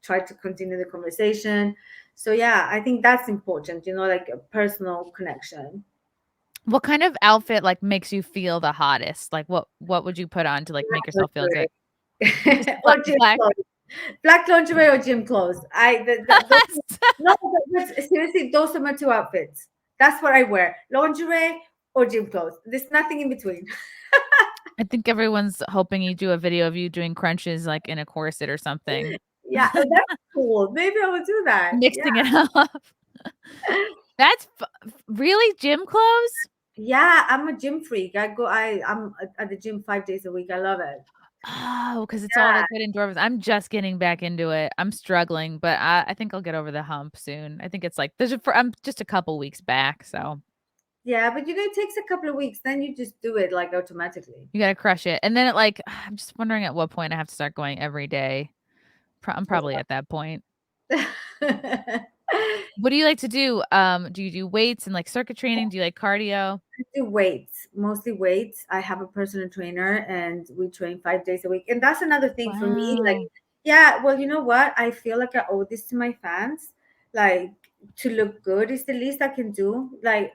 try to continue the conversation. So yeah, I think that's important, like a personal connection. What kind of outfit, like, makes you feel the hottest? Like, what would you put on to, like, make yourself feel good? Just Or gym black? clothes. Black lingerie or gym clothes. Those, no, seriously, those are my two outfits. That's what I wear: lingerie or gym clothes. There's nothing in between. I think everyone's hoping you do a video of you doing crunches, like, in a corset or something. Yeah, oh, that's cool. Maybe I will do that. Yeah, Mixing it up. That's really gym clothes? yeah. I'm a gym freak. I'm at the gym 5 days a week. I love it. Oh, because it's all the Yeah, good endorphins. I'm just getting back into it. I'm struggling, but I think I'll get over the hump soon. I think it's like I'm just a couple weeks back, so yeah. But it takes a couple of weeks. Then you just do it like automatically. you gotta crush it. And then I'm just wondering at what point I have to start going every day. I'm probably at that point. What do you like to do? Do you do weights and, like, circuit training? Do you like cardio? Do weights, mostly weights. I have a personal trainer and we train 5 days a week. And that's another thing for me. Like, Wow. yeah, well, you know what? I feel like I owe this to my fans. Like, to look good is the least I can do. Like,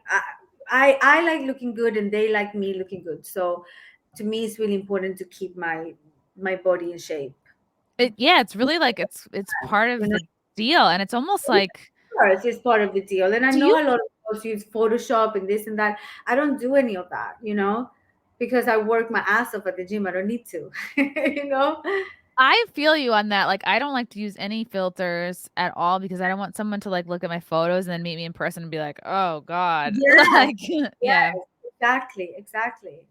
I like looking good and they like me looking good. So to me, it's really important to keep my body in shape. Yeah, it's really like it's part You of know, the deal, and it's almost of like course, it's part of the deal. And I do know you a lot of girls use Photoshop and this and that. I don't do any of that, because I work my ass off at the gym. I don't need to, you know. I feel you on that, like, I don't like to use any filters at all because I don't want someone to, like, look at my photos and then meet me in person and be like, "Oh god." Yes, Like, yeah. yes, exactly, exactly.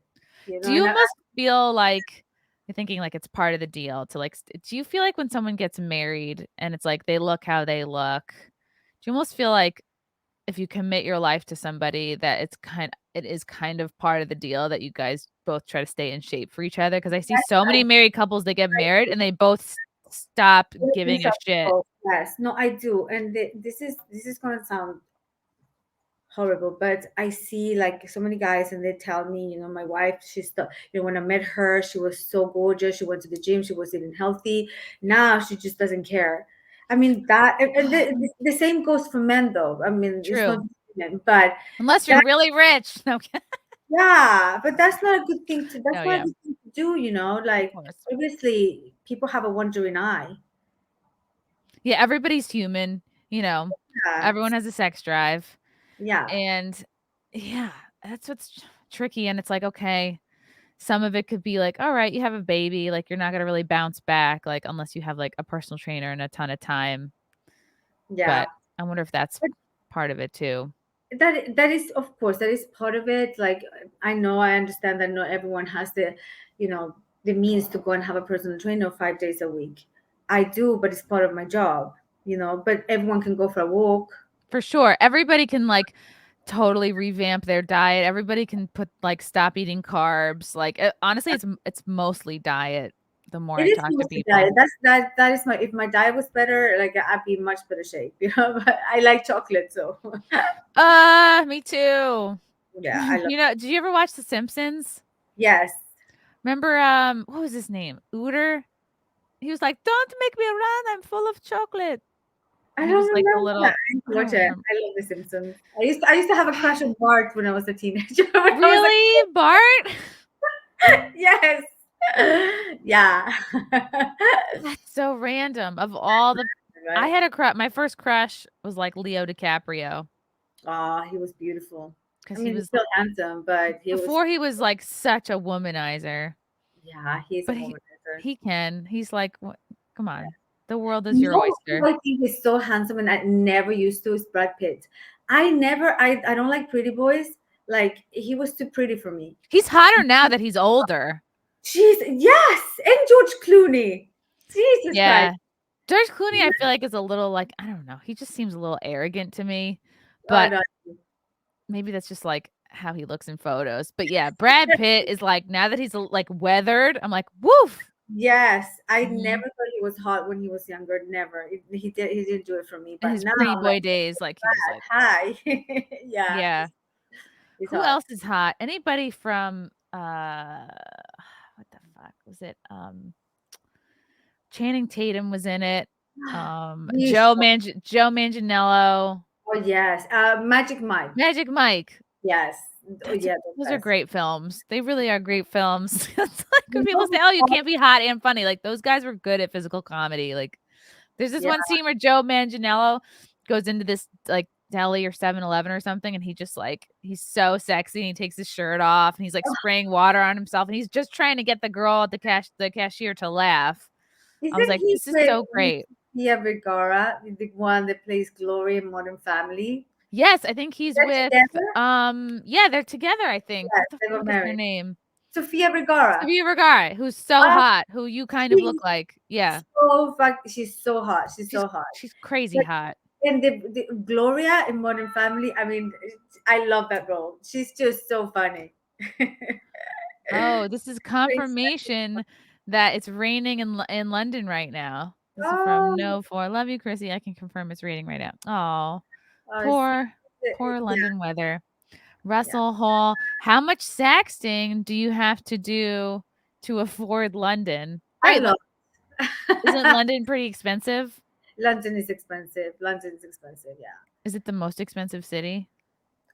Do you almost feel like you're thinking like it's part of the deal to, like, do you feel like when someone gets married and it's like they look how they look, do you almost feel like if you commit your life to somebody that it is kind of part of the deal that you guys both try to stay in shape for each other? Because I see so I, many married couples that get married and they both stop giving a shit. yes, no, I do, and this is gonna sound horrible, but I see like so many guys and they tell me, my wife, when I met her, she was so gorgeous, she went to the gym, she was eating healthy. Now she just doesn't care. I mean, that, and the same goes for men though. I mean, it's not True. just men, but Unless you're that, really rich. No, yeah, but that's not a good thing to no, that's not a yeah, good thing to do, of like, course. obviously people have a wandering eye. Yeah, everybody's human, you know, Yeah, everyone has a sex drive, yeah, and yeah, that's what's tricky, and it's like, okay, some of it could be like, alright, you have a baby, like, you're not gonna really bounce back, like, unless you have, like, a personal trainer and a ton of time, yeah. but I wonder if that's part of it too. That is, of course, that is part of it. Like, I understand that not everyone has you know the means to go and have a personal trainer 5 days a week. I do, but it's part of my job, but everyone can go for a walk. For sure, everybody can, like, totally revamp their diet, everybody can like, stop eating carbs, like, honestly, it's mostly diet, the more It I is talk to mostly diet. people. That is my if my diet was better, like, I'd be in much better shape, but I like chocolate, so Me too. yeah, I love Did you ever watch The Simpsons? yes. Remember, what was his name? Uter? He was like, "Don't make me run, I'm full of chocolate." I He don't was like the remember that. little I need to I don't watch it. remember. I love The Simpsons. I used to have a crush on Bart when I was a teenager. When I was a Really? Bart? yes. Yeah. That's so random. Of all the I Right. had a crush my first crush was, like, Leo DiCaprio Oh, he was beautiful. I because he mean, he's was still handsome, but he was, before he was, like, such a womanizer, yeah, he's a but womanizer. he's like, "What come on. The world is You your know who oyster." I think is so handsome and I never used to is Brad Pitt. I don't like pretty boys. Like, he was too pretty for me. He's hotter now that he's older. Jeez, yes, and George Clooney. Jesus Christ. Yeah. George Clooney, I feel like is a little, like, I don't know, he just seems a little arrogant to me, Oh, but no. maybe that's just, like, how he looks in photos, but yeah, Brad Pitt is, like, now that he's, like, weathered, I'm like, "Woof." Yes, I never Mhm. thought he was hot when he was younger. Never. He didn't do it for me. In But his now, pretty boy like, days, like, he was like hi. Yeah, yeah. he's Who hot. else is hot? Anybody from, what the fuck was it? Channing Tatum was in it. He's so, Joe Manganiello, oh yes. Magic Mike. Magic Mike. Yes. Oh That's a yeah, the those are best. great films. They really are great films. It's like when You people know say, who "Oh, you else- can't be hot and funny." Like, those guys were good at physical comedy. Like, there's this Yeah. one scene where Joe Manganiello goes into this, like, deli or 7-Eleven or something, and he just, like he's so sexy, and he takes his shirt off, and he's, like, spraying water on himself, and he's just trying to get the girl at the cashier to laugh. I was Isn't like, he "This is so with great." Sofia Vergara, the one that plays Glory in Modern Family? Yes, I think he's They're with, together? yeah, they're together, I think. Yes, What the they were fuck is her married. name? Sofia Vergara. Sofia Vergara, who's so Ah, hot, who you kind of she's look like. Yeah. she's so hot. She's She's so hot. she's crazy But hot. and the Gloria in Modern Family, I mean, I love that girl. She's just so funny. Oh, this is confirmation that it's raining in London right now. This is from Oh, No 4. Love you, Chrissy. I can confirm it's raining right now. Oh, see, poor, poor yeah, London weather. yeah. Russell Hall, how much sexting do you have to do to afford London? I Right, love. isn't London pretty expensive? London is expensive. London is expensive. Yeah. Is it the most expensive city?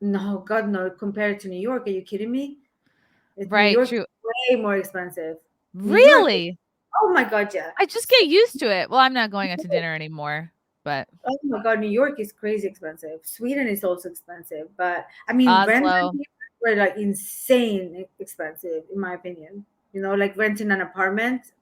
No, God, no. Compared to New York, are you kidding me? New Right, York true. is way more expensive. New York is Really? Oh my God, yeah. I just get used to it. Well, I'm not going out to dinner anymore, but Oh my God, New York is crazy expensive. Sweden is also expensive, but I mean, rent Oslo were like insane expensive, in my opinion. You know, like renting an apartment.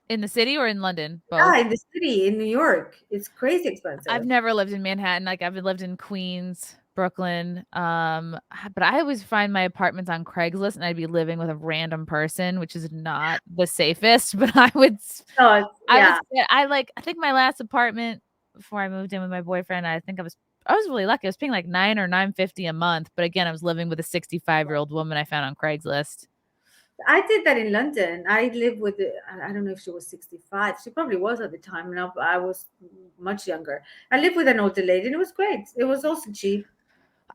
in the city or in London, Yeah, both. in the city, in New York, it's crazy I've expensive. never lived in Manhattan, like, I've lived in Queens, Brooklyn, but I always find my apartments on Craigslist, and I'd be living with a random person, which is not the safest, but So I would yeah, say I think my last apartment before I moved in with my boyfriend, I think I was really lucky, I was paying, like, 9 or 9.50 a month, but again, I was living with a 65-year-old woman I found on Craigslist. I did that in London. I lived with, I don't know if she was 65. She probably was at the time, and I was much younger. I lived with an older lady, and it was great. It was also cheap.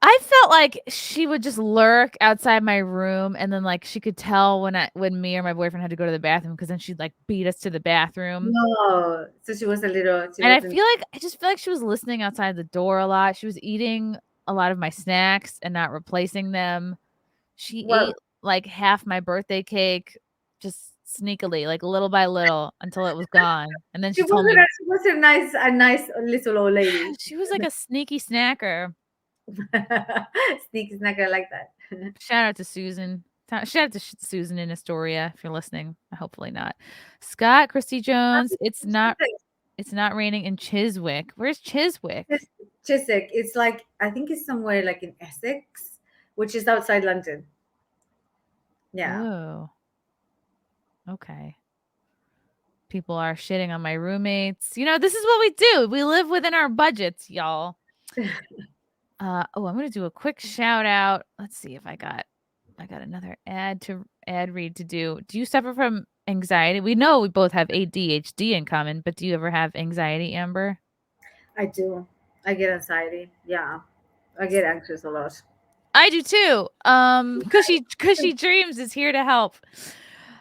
I felt like she would just lurk outside my room, and then, like, she could tell when me or my boyfriend had to go to the bathroom, because then she'd, like, beat us to the bathroom. No, so she was a little, she And wasn't, I just feel like she was listening outside the door a lot. She was eating a lot of my snacks and not replacing them. She well, ate, like, half my birthday cake just sneakily, like, little by little until it was gone, and then she she told wasn't me she was a nice little old lady. she was like a sneaky snacker. Sneaky snacker like that. Shout out to Susan. Shout out to Susan in Astoria if you're listening. Hopefully not. Scott, Christy Jones, it's not raining in Chiswick. Where's Chiswick? Chiswick. It's like, I think it's somewhere like in Essex, which is outside London. Yeah. Oh, okay. People are shitting on my roommates. You know, this is what we do. We live within our budgets, y'all. I'm gonna do a quick shout out. Let's see if I got another ad read to do. Do you suffer from anxiety? We know we both have ADHD in common, but do you ever have anxiety, Amber? I do. I get anxiety. Yeah. I get anxious a lot. I do too. Cushy Dreams is here to help.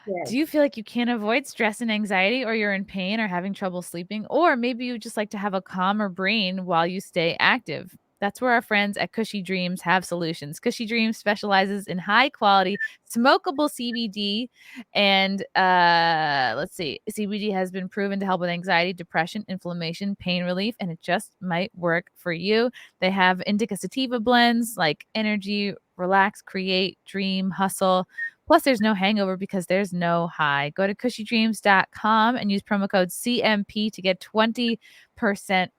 Yes. Do you feel like you can't avoid stress and anxiety, or you're in pain or having trouble sleeping, or maybe you just like to have a calmer brain while you stay active? That's where our friends at Cushy Dreams have solutions. Cushy Dreams specializes in high quality smokable CBD, and let's see, CBD has been proven to help with anxiety, depression, inflammation, pain relief, and it just might work for you. They have indica sativa blends like energy, relax, create, dream, hustle. Plus, there's no hangover because there's no high. Go to cushydreams.com and use promo code CMP to get 20%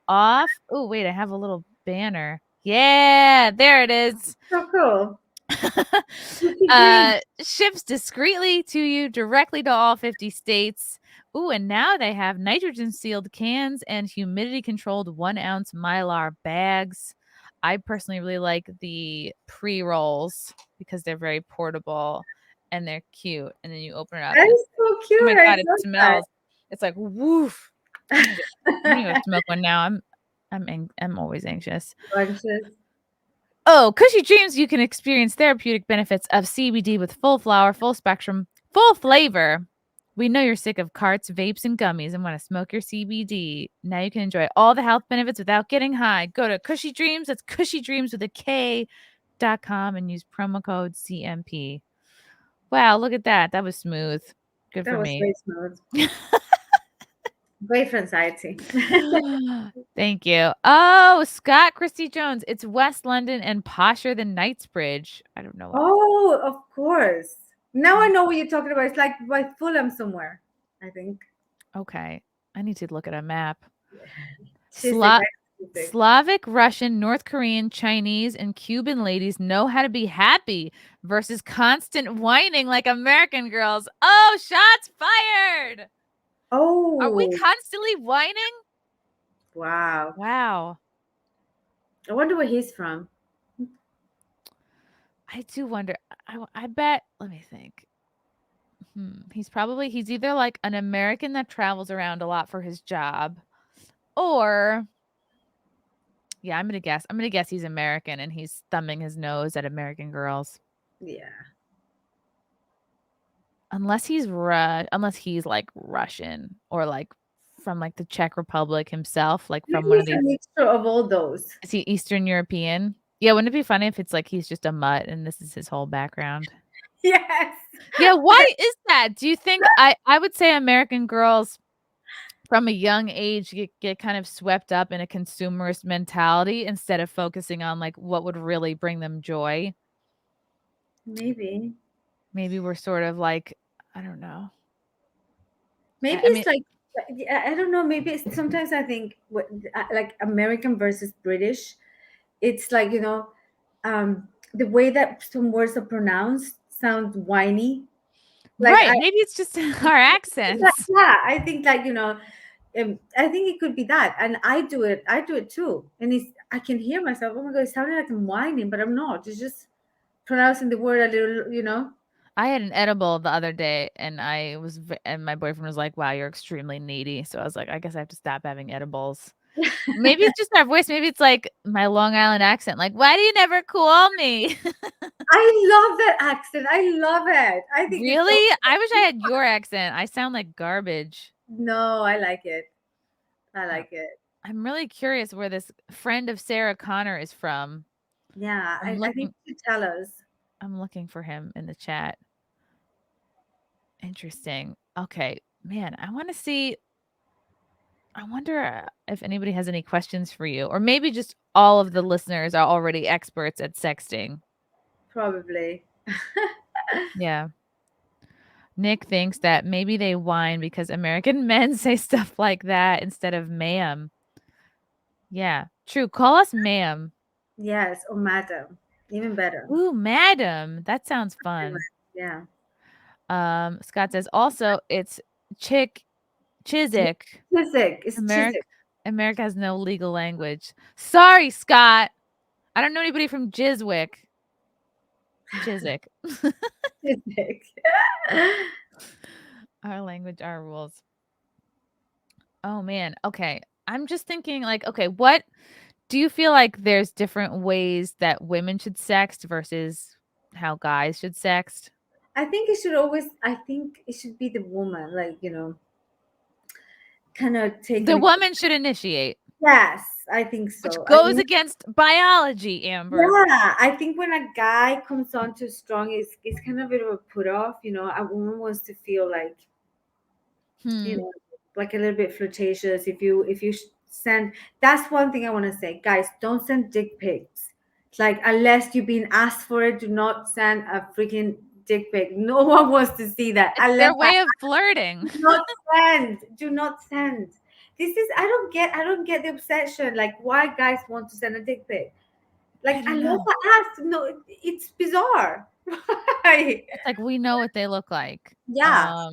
off. Oh, wait, I have a little banner. Yeah, there it is. So cool. Lucky dream. Ships discreetly to you directly to all 50 states. Ooh, and now they have nitrogen sealed cans and humidity controlled 1 ounce mylar bags. I personally really like the pre rolls because they're very portable and they're cute. And then you open it up That and is so oh my cute. I god, it love smells. It's like woof. I'm gonna go, I'm gonna go that. smoke one now. I'm always anxious. Bunches. Oh, Cushy Dreams, you can experience therapeutic benefits of CBD with full flower, full spectrum, full flavor. We know you're sick of carts, vapes, and gummies and want to smoke your CBD. Now you can enjoy all the health benefits without getting high. Go to Cushy Dreams, that's Cushy Dreams with a K.com and use promo code CMP. Wow, look at that. That was smooth. Good That for was me. very smooth. Great for anxiety. Thank you. Oh, Scott Christy Jones. It's West London and posher than Knightsbridge. I don't know what. Oh, of course. Now I know what you're talking about. It's like by Fulham somewhere, I think. Okay. I need to look at a map. Chiswick. Sla- Chiswick. Slavic, Russian, North Korean, Chinese, and Cuban ladies know how to be happy versus constant whining like American girls. Oh, shots fired. Are we Oh, constantly whining? wow. Wow. I wonder where he's from. I do wonder. I bet, let me think. He's either like an American that travels around a lot for his job, or yeah, I'm gonna guess. I'm gonna guess he's American and he's thumbing his nose at American girls. Yeah. Unless he's like Russian or like from like the Czech Republic himself, like from Maybe one of it's a these. mixture of all those. Is he Eastern European? Yeah, wouldn't it be funny if it's like he's just a mutt and this is his whole background? Yes. Yeah, why is that? Do you think I would say American girls from a young age get kind of swept up in a consumerist mentality instead of focusing on, like, what would really bring them joy? Maybe. Maybe we're sort of like, I don't know. Maybe I it's mean, like I don't know. Maybe it's, sometimes I think like American versus British. It's like the way that some words are pronounced sounds whiny. Like right, maybe it's just our accents. yeah, I think like I think it could be that, and I do it. I do it too, and I can hear myself. Oh my god, it sounded like I'm whining, but I'm not. It's just pronouncing the word a little. I had an edible the other day, and and my boyfriend was like, "Wow, you're extremely needy." So I was like, "I guess I have to stop having edibles." Maybe it's just our voice. Maybe it's like my Long Island accent. Like, why do you never call me? I love that accent. I love it. I think it's so. Really? I wish I had your accent. I sound like garbage. No, I like it. I Uh, like it. I'm really curious where this friend of Sarah Connor is from. Yeah, I'm I think looking you should tell us. I'm looking for him in the chat. Interesting. Okay. Man, I wonder if anybody has any questions for you, or maybe just all of the listeners are already experts at sexting. Probably. Yeah. Nick thinks that maybe they whine because American men say stuff like that instead of ma'am. Yeah, true. Call us ma'am. Yes, or madam. Even better. Ooh, madam. That sounds fun. Yeah. Scott says also it's chick Chiswick. Chiswick. It's America Chiswick. America has no legal language. Sorry, Scott. I don't know anybody from Chiswick. Chiswick. Chiswick. Our language, our rules. Oh man. Okay. I'm just thinking like, okay, what do you feel like there's different ways that women should sext versus how guys should sext? I think it should be the woman, like, kind of take The an. woman should initiate, Yes, I think which so. I goes mean, against biology, Amber. yeah, I think when a guy comes on too strong, it's kind of a bit of a put off. A woman wants to feel like, you Hmm. know, like a little bit flirtatious. If you send, that's one thing I want to say, guys, don't send dick pics. It's like unless you've been asked for it, do not send a freaking dick pic. No one wants to see that It's unless their way of flirting. do not send. Do not send. This is I don't get the obsession. Like why guys want to send a dick pic. I Like don't unless know. I ask, no, it's bizarre. Why? It's like we know what they look like. Yeah,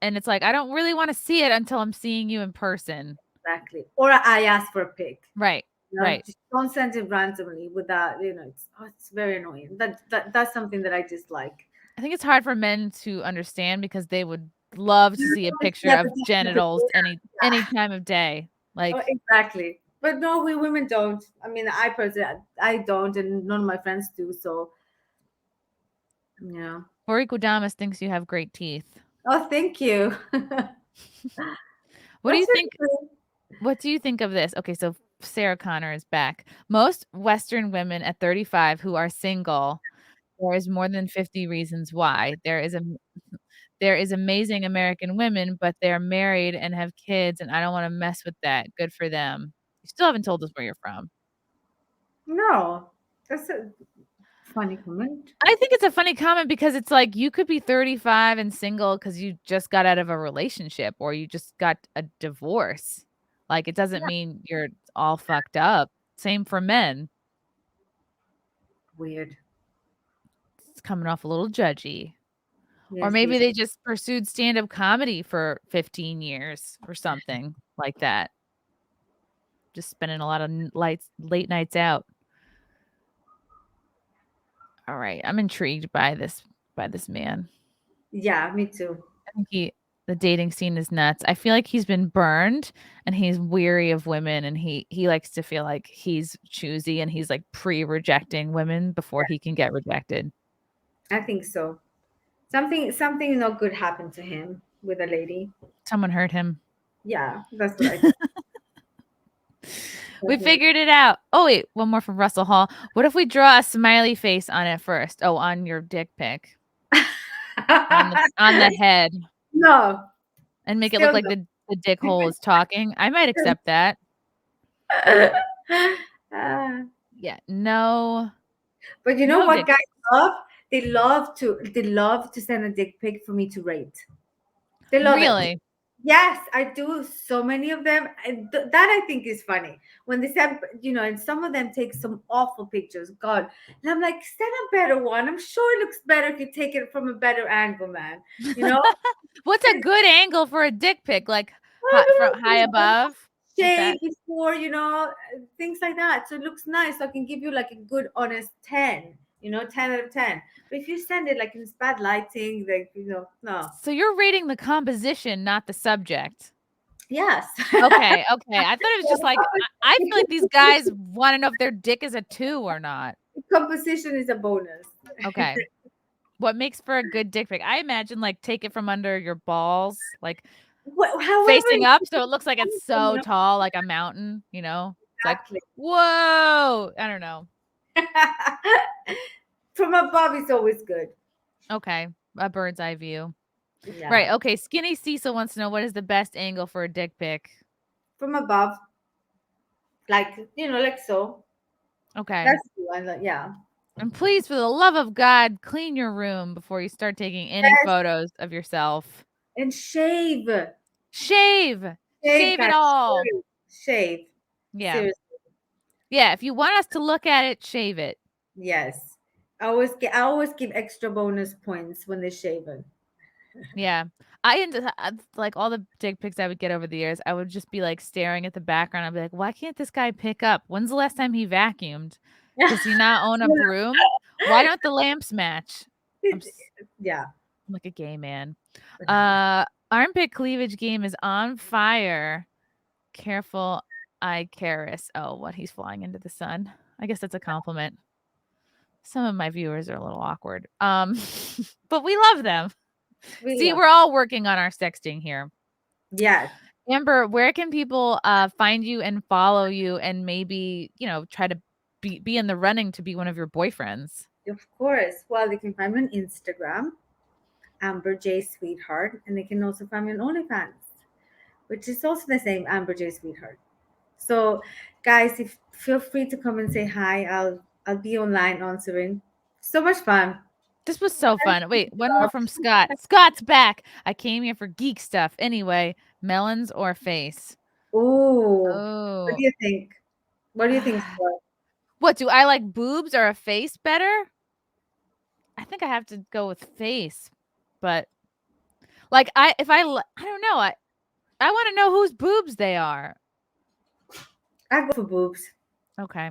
And it's like I don't really want to see it until I'm seeing you in person. exactly. Or I ask for a pic. Right. Right. Just don't send it randomly without, it's very annoying. That's something that I dislike. I think it's hard for men to understand because they would love to see a picture Yeah, the of picture of genitals it. any time of day. Oh, Like, exactly. But no, we women don't. I mean, I personally, I don't, and none of my friends do. So, yeah. Bori Kodamas thinks you have great teeth. Oh, thank you. What do you What's your think name? what do you think of this? Okay, so Sarah Connor is back. Most Western women at 35 who are single, there is more than 50 reasons why. There is amazing American women, but they're married and have kids, and I don't wanna mess with that. Good for them. You still haven't told us where you're from. No, that's a funny comment. I think it's a funny comment because it's like you could be 35 and single because you just got out of a relationship or you just got a divorce. Like, it doesn't Yeah. mean you're all fucked up. Same for men. Weird. It's coming off a little judgy. Or Yes, maybe yes. they just pursued stand-up comedy for 15 years or something like that. Just spending a lot of late nights out. All right, I'm intrigued by this man. Yeah, me too. I think the dating scene is nuts. I feel like he's been burned and he's weary of women and he likes to feel like he's choosy and he's like pre-rejecting women before he can get rejected. I think so. Something not good happened to him with a lady. Someone hurt him. Yeah, that's what I think. We Definitely. figured it out. Oh wait, one more from Russell Hall. What if we draw a smiley face on it first? Oh, on your dick pic. on the head No, and make it look still like the dick hole is talking. I might no. accept that. Ah, Yeah, no, but you know no what dick guys pics. love? They love to send a dick pic for me to rate. They love it. Really? Yes, I do so many of them. And that I think is funny when they send, and some of them take some awful pictures. God, and I'm like, send a better one. I'm sure it looks better if you take it from a better angle, man. You know, What's a good angle for a dick pic? Like from I high don't know, above, like shave that? before, things like that. So it looks nice. So I can give you like a good, honest 10. 10 out of 10. But if you send it like in bad lighting, like no. So you're rating the composition, not the subject. Yes. Okay, okay. I thought it was Yeah, just like I the feel like these guys wanna know if their dick is a 2 or not. composition is a bonus. Okay. What makes for a good dick pic? I imagine, like, take it from under your balls, like, However, facing up so it looks like it's so tall, like a mountain, you know? It's like, exactly. "Whoa!" I don't know. From above, it's always good. Okay, a bird's eye view. Right, Yeah, okay, Skinny Cecil wants to know what is the best angle for a dick pic? from above, like like so. Okay. That's the one. Yeah. And please, for the love of God, clean your room before you start taking any Yes, photos of yourself. and shave, Shave! shave, Shave it guys, all. shave. Yeah. Seriously, Yeah, if you want us to look at it, shave it. yes. I always give extra bonus points when they shave it. Yeah. Like, all the dick pics I would get over the years, I would just be, like, staring at the background. I'd be like, "Why can't this guy pick up? When's the last time he vacuumed? Does he not own a broom? Why don't the lamps match?" I'm s Yeah. I'm like a gay man. Armpit cleavage game is on fire. Careful, Icarus. Oh, what? He's flying into the sun. I guess that's a compliment. Some of my viewers are a little awkward. But we love them. We See, love. we're all working on our sexting here. Yes, Amber, where can people find you and follow you and maybe, try to be in the running to be one of your boyfriends? of course. Well, they can find me on Instagram, Amber J Sweetheart, and they can also find me on OnlyFans, which is also the same, Amber J Sweetheart. So, guys, if feel free to come and say hi. I'll be online answering. So much fun. This was so fun. Wait, one more from Scott. Scott's back. I came here for geek stuff. Anyway, melons or face? Oh, what Oh. do you think? What do you think, Scott? What, do I like boobs or a face better? I think I have to go with face. But like I don't know. I want to know whose boobs they are. I go for boobs. Okay.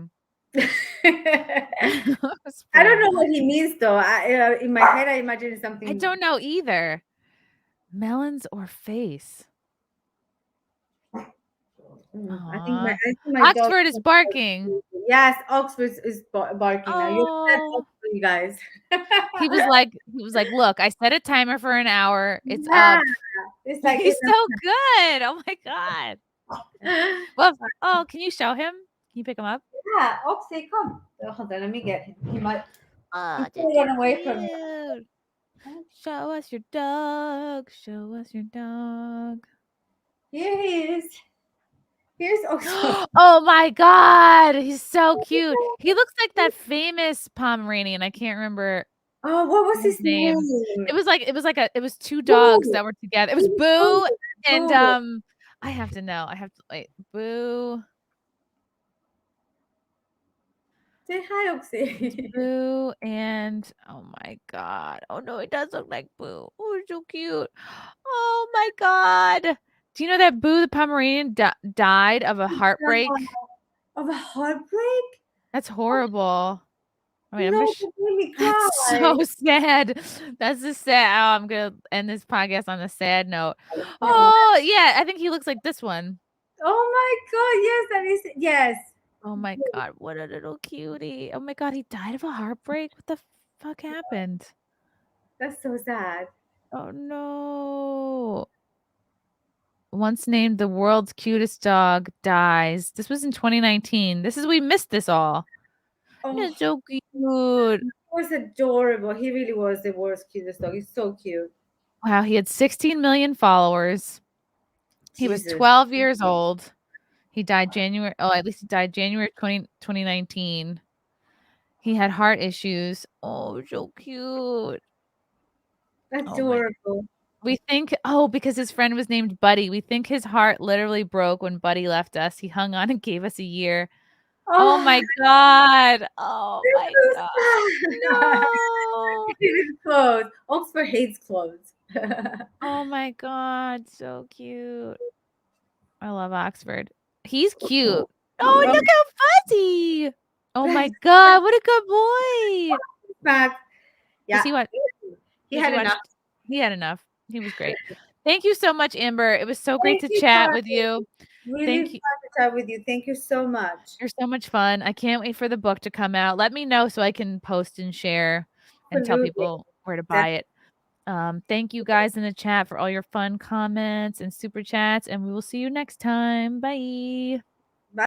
I don't Spread. know what he means though. In my head, I imagine it's I something. don't know either. Melons or face? I Aw. think my dog. Oxford is barking. Yes, Oxford is barking now. You're sad, Oh. Oxford, you guys. He was like, "Look, I set a timer for an hour. It's Yeah, up." it's like He's it's so good. Oh my god. Well, oh, can you show him? Can you pick him up? yeah. Oxy, come. Hold on, let me get him. He's Oh, they're gonna too run away from me. cute. Show us your dog. Show us your dog. Here he is. Here's Oxy. Oh my god, he's so cute. He looks like that famous Pomeranian. I can't remember Oh, what was his his name. name? It was 2 dogs Boo. that were together. It was Boo. Boo and, Boo. I have to know. I have to wait. Boo, Say hi, Oxy. Boo, and oh my god. Oh no, it does look like Boo. Oh, it's so cute. Oh my god. Do you know that Boo the Pomeranian died of a heartbreak? Of a heartbreak? That's horrible. I mean, I'm gonna No, it made me That's cry. so sad. That's the sad oh, I'm gonna end this podcast on a sad note. Oh, yeah, I think he looks like this one. Oh my God, yes, that is yes. Oh my god, what a little cutie. Oh my god, he died of a heartbreak? What the fuck happened? That's so sad. Oh no. Once named the world's cutest dog dies. This was in 2019. We missed this all. Oh, It's so cute. he was adorable. He really was the world's cutest dog. He's so cute. Wow, he had 16 million followers. He was Jesus. 12 years old. He died January at least he died January 2019. He had heart issues. Oh, so cute. Oh my Adorable. We think because his friend was named Buddy, we think his heart literally broke when Buddy left us. He hung on and gave us a year. Oh Oh, my god. Oh my it's god. so sad. No. His clothes. Oxford hates clothes. Oh my god, so cute. I love Oxford. He's cute. Oh, Oh, look how fuzzy. Oh my god, what a good boy. back. Does Yeah, he watch he does he had watch enough. He had enough. He was great. Thank you so much, Amber. It was so great Thank to you, chat with Carmen. you. Really Thank fun you. to chat with you. Thank you so much. You're so much fun. I can't wait for the book to come out. Let me know so I can post and share and tell Absolutely. people where to buy Definitely. it. Thank you guys in the chat for all your fun comments and super chats, and we will see you next time. Bye.